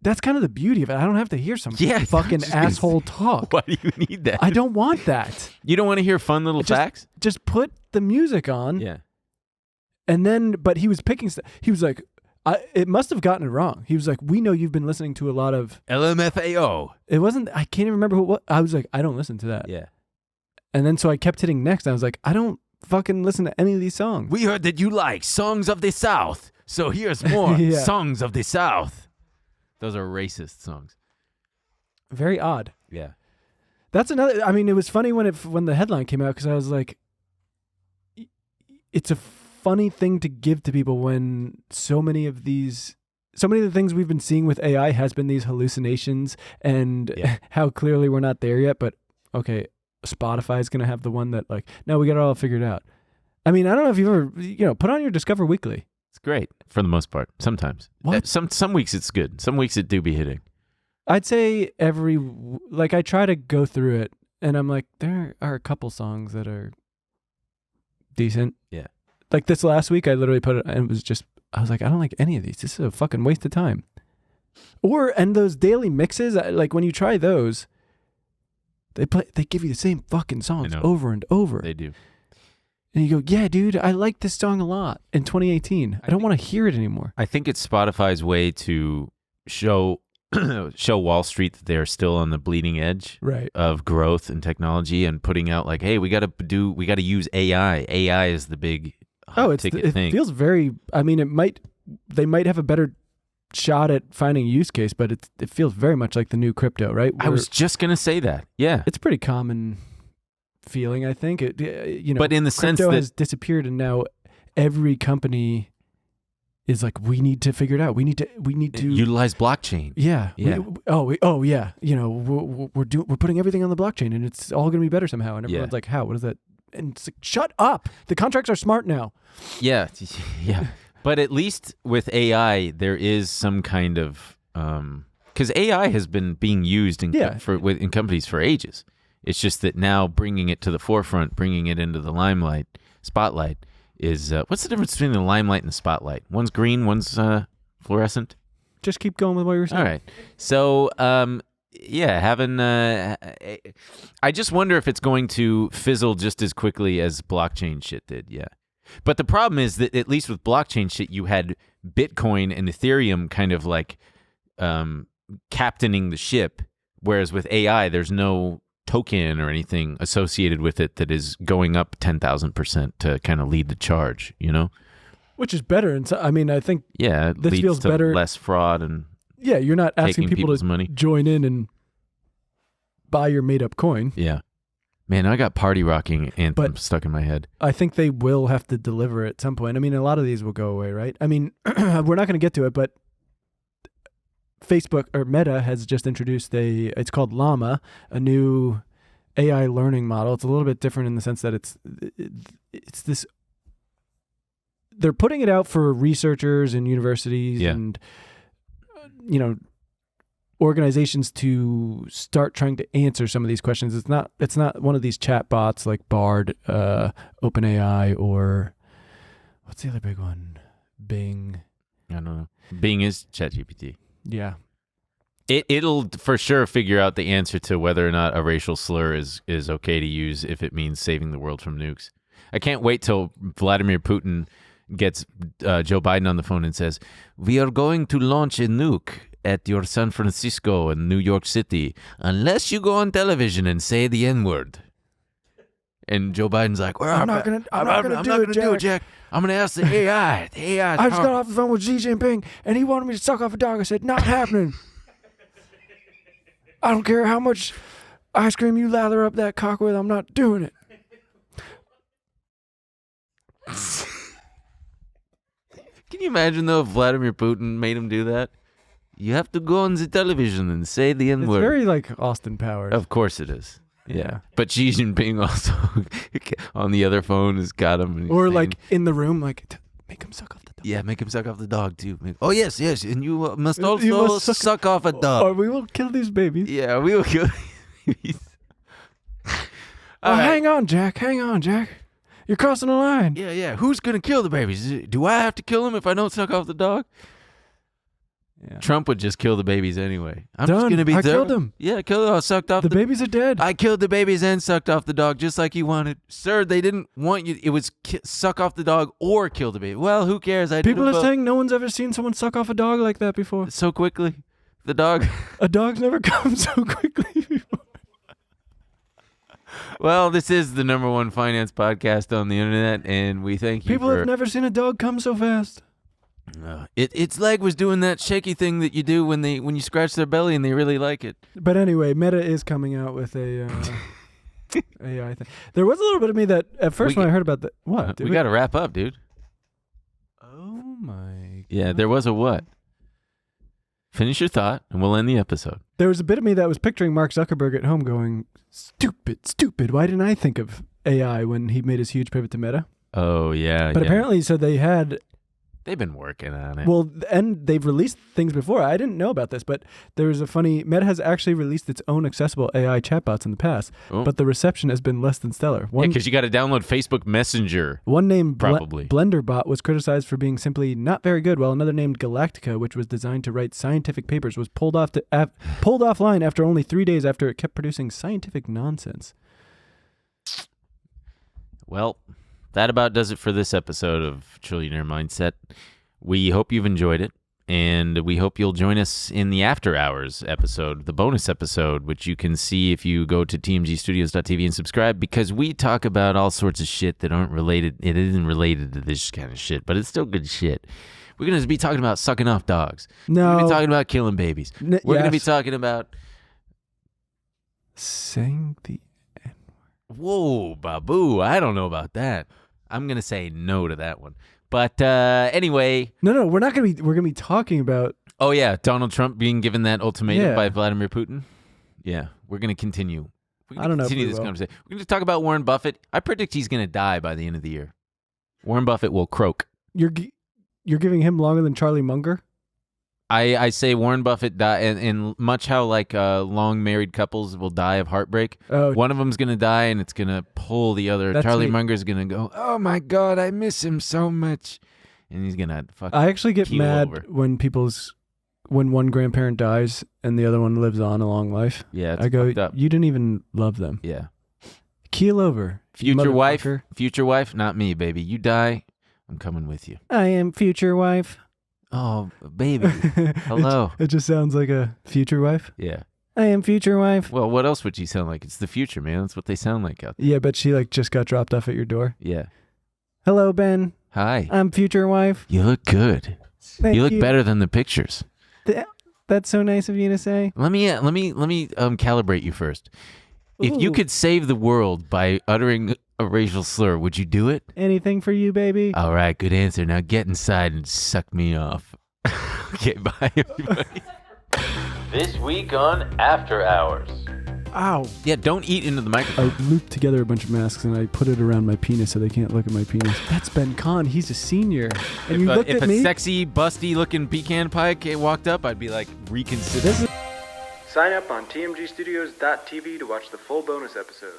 B: that's kind of the beauty of it. I don't have to hear some
A: Yeah,
B: fucking
A: just gonna
B: asshole talk.
A: Why do you need that?
B: I don't want that.
A: You don't want to hear fun little facts?
B: Just put the music on.
A: Yeah.
B: And then, but he was picking stuff. He was like, It must have gotten it wrong. He was like, we know you've been listening to a lot of
A: LMFAO.
B: It wasn't. I can't even remember what. I was like, I don't listen to that.
A: Yeah.
B: And then so I kept hitting next. And I was like, I don't fucking listen to any of these songs.
A: We heard that you like songs of the South, so here's more
B: Yeah.
A: songs of the South. Those are racist songs.
B: Very odd.
A: Yeah.
B: That's another. I mean, it was funny when the headline came out because I was like, it's a funny thing to give to people when so many of the things we've been seeing with AI has been these hallucinations and how clearly we're not there yet. But okay, Spotify's gonna have the one that like, no, we got it all figured out. I mean, I don't know if you've ever put on your Discover Weekly.
A: It's great for the most part. Sometimes.
B: What?
A: Some weeks it's good. Some weeks it do be hitting.
B: I'd say I try to go through it and I'm like, there are a couple songs that are decent.
A: Yeah.
B: Like this last week, I literally put it and it was just, I was like, I don't like any of these. This is a fucking waste of time. And those daily mixes, like when you try those, they give you the same fucking songs over and over.
A: They do.
B: And you go, yeah, dude, I like this song a lot in 2018. I don't want to hear it anymore.
A: I think it's Spotify's way to show Wall Street that they're still on the bleeding edge of growth and technology and putting out like, hey, we got to use AI. AI is the big ticket thing.
B: It feels very, I mean, they might have a better shot at finding a use case, but it feels very much like the new crypto, right?
A: I was just going to say that. Yeah.
B: It's pretty common feeling, I think.
A: But in the sense
B: crypto
A: that
B: has disappeared and now every company is like, we need to figure it out. We need to
A: utilize blockchain.
B: Yeah.
A: Yeah.
B: Yeah. We're putting everything on the blockchain and it's all going to be better somehow. And everyone's like, how? What is that? And it's like, shut up. The contracts are smart now.
A: Yeah. Yeah. But at least with AI, there is some kind of because AI has been being used in companies for ages. It's just that now bringing it to the forefront, bringing it into the spotlight is what's the difference between the limelight and the spotlight? One's green, one's fluorescent.
B: Just keep going with what you were saying.
A: All right. So having I just wonder if it's going to fizzle just as quickly as blockchain shit did. Yeah. But the problem is that at least with blockchain shit, you had Bitcoin and Ethereum kind of like captaining the ship, whereas with AI, there's no token or anything associated with it that is going up 10,000% to kind of lead the charge,
B: Which is better. And so, I mean, I think
A: it
B: this
A: leads
B: feels
A: to
B: better.
A: Less fraud and
B: you're not asking people to
A: money.
B: Join in and buy your made up coin.
A: Yeah. Man, I got Party Rocking Anthem stuck in my head.
B: I think they will have to deliver at some point. I mean, a lot of these will go away, right? I mean, we're not going to get to it, but Facebook or Meta has just introduced it's called Llama, a new AI learning model. It's a little bit different in the sense that it's this, they're putting it out for researchers and universities and, organizations to start trying to answer some of these questions. It's not one of these chat bots like Bard, OpenAI, or what's the other big one? Bing.
A: I don't know. Bing is ChatGPT.
B: Yeah.
A: It'll for sure figure out the answer to whether or not a racial slur is okay to use if it means saving the world from nukes. I can't wait till Vladimir Putin gets Joe Biden on the phone and says, "We are going to launch a nuke at your San Francisco and New York City unless you go on television and say the N-word." And Joe Biden's like, well,
B: I'm not gonna do it, Jack.
A: I'm gonna ask the AI. The AI.
B: I just got off the phone with Xi Jinping and he wanted me to suck off a dog. I said, not happening. I don't care how much ice cream you lather up that cock with. I'm not doing it.
A: Can you imagine though if Vladimir Putin made him do that? You have to go on the television and say the N-word.
B: It's very like Austin Powers.
A: Of course it is. Yeah. But Xi Jinping also on the other phone has got him.
B: Or like in the room, like make him suck off the dog.
A: Yeah, make him suck off the dog too. Oh yes, and you must also suck off a dog.
B: Or we will kill these babies.
A: Yeah, we will kill these babies.
B: Hang on, Jack. You're crossing the line.
A: Yeah. Who's gonna kill the babies? Do I have to kill them if I don't suck off the dog?
B: Yeah.
A: Trump would just kill the babies anyway. I'm
B: Done.
A: just gonna be
B: I killed them.
A: Yeah, killed them. I sucked off
B: The babies are dead.
A: I killed the babies and sucked off the dog just like you wanted. Sir, they didn't want you. It was suck off the dog or kill the baby. Well, who cares? I
B: People
A: did
B: are
A: both.
B: saying no one's ever seen someone suck off a dog like that before.
A: So quickly. The dog.
B: A dog's never come so quickly before.
A: Well, this is the #1 finance podcast on the internet, and we thank you
B: People
A: for...
B: have never seen a dog come so fast.
A: Its leg was doing that shaky thing that you do when you scratch their belly and they really like it.
B: But anyway, Meta is coming out with a AI thing. There was a little bit of me that at first when I heard about the what?
A: We got to wrap up, dude.
B: Oh my.
A: Yeah, there was a what? Finish your thought, and we'll end the episode.
B: There was a bit of me that was picturing Mark Zuckerberg at home going, stupid. Why didn't I think of AI when he made his huge pivot to Meta?
A: Oh, yeah.
B: But apparently, so
A: they've been working on it.
B: Well, and they've released things before. I didn't know about this, but there was Meta has actually released its own accessible AI chatbots in the past, but the reception has been less than stellar.
A: Because you got to download Facebook Messenger.
B: One named
A: probably
B: BlenderBot was criticized for being simply not very good, while another named Galactica, which was designed to write scientific papers, was pulled offline after only 3 days after it kept producing scientific nonsense.
A: Well, that about does it for this episode of Trillionaire Mindset. We hope you've enjoyed it, and we hope you'll join us in the After Hours episode, the bonus episode, which you can see if you go to tmgstudios.tv and subscribe, because we talk about all sorts of shit that aren't related. It isn't related to this kind of shit, but it's still good shit. We're going to be talking about sucking off dogs.
B: No.
A: We're going to be talking about killing babies. We're going to be talking about...
B: saying the N-word.
A: Whoa, Babu, I don't know about that. I'm going to say no to that one. But anyway.
B: No, we're not going to be, we're going to be talking about.
A: Oh, yeah, Donald Trump being given that ultimatum by Vladimir Putin. Yeah, we're going to continue.
B: I don't know.
A: Continue this conversation. We're going to talk about Warren Buffett. I predict he's going to die by the end of the year. Warren Buffett will croak.
B: You're giving him longer than Charlie Munger?
A: I say Warren Buffett die, and much how like long married couples will die of heartbreak. One of them's gonna die, and it's gonna pull the other.
B: That's
A: Charlie
B: me.
A: Munger's gonna go, "Oh my God, I miss him so much," and he's gonna fucking.
B: I actually get mad
A: over.
B: when one grandparent dies and the other one lives on a long life.
A: Yeah, it's
B: I go,
A: fucked up.
B: you didn't even love them.
A: Yeah.
B: Keel over.
A: Future wife, not me, baby. You die, I'm coming with you.
B: I am future wife.
A: Oh, baby. Hello.
B: It just sounds like a future wife.
A: Yeah.
B: I am future wife.
A: Well, what else would she sound like? It's the future, man. That's what they sound like out there.
B: Yeah, but she just got dropped off at your door.
A: Yeah.
B: Hello, Ben.
A: Hi.
B: I'm future wife.
A: You look good.
B: Thank
A: you look better than the pictures.
B: That's so nice of you to say.
A: Let me calibrate you first. If you
B: Ooh.
A: could save the world by uttering a racial slur, would you do it?
B: Anything for you, baby.
A: All right, good answer. Now get inside and suck me off. Okay, bye, everybody. This week on After Hours.
B: Ow.
A: Yeah, don't eat into the microphone.
B: I looped together a bunch of masks and I put it around my penis so they can't look at my penis. That's Ben Kahn. He's a senior. And you looked at me.
A: If a sexy, busty-looking pecan pie walked up, I'd be like, reconsider.
B: Sign up on tmgstudios.tv to watch the full bonus episode.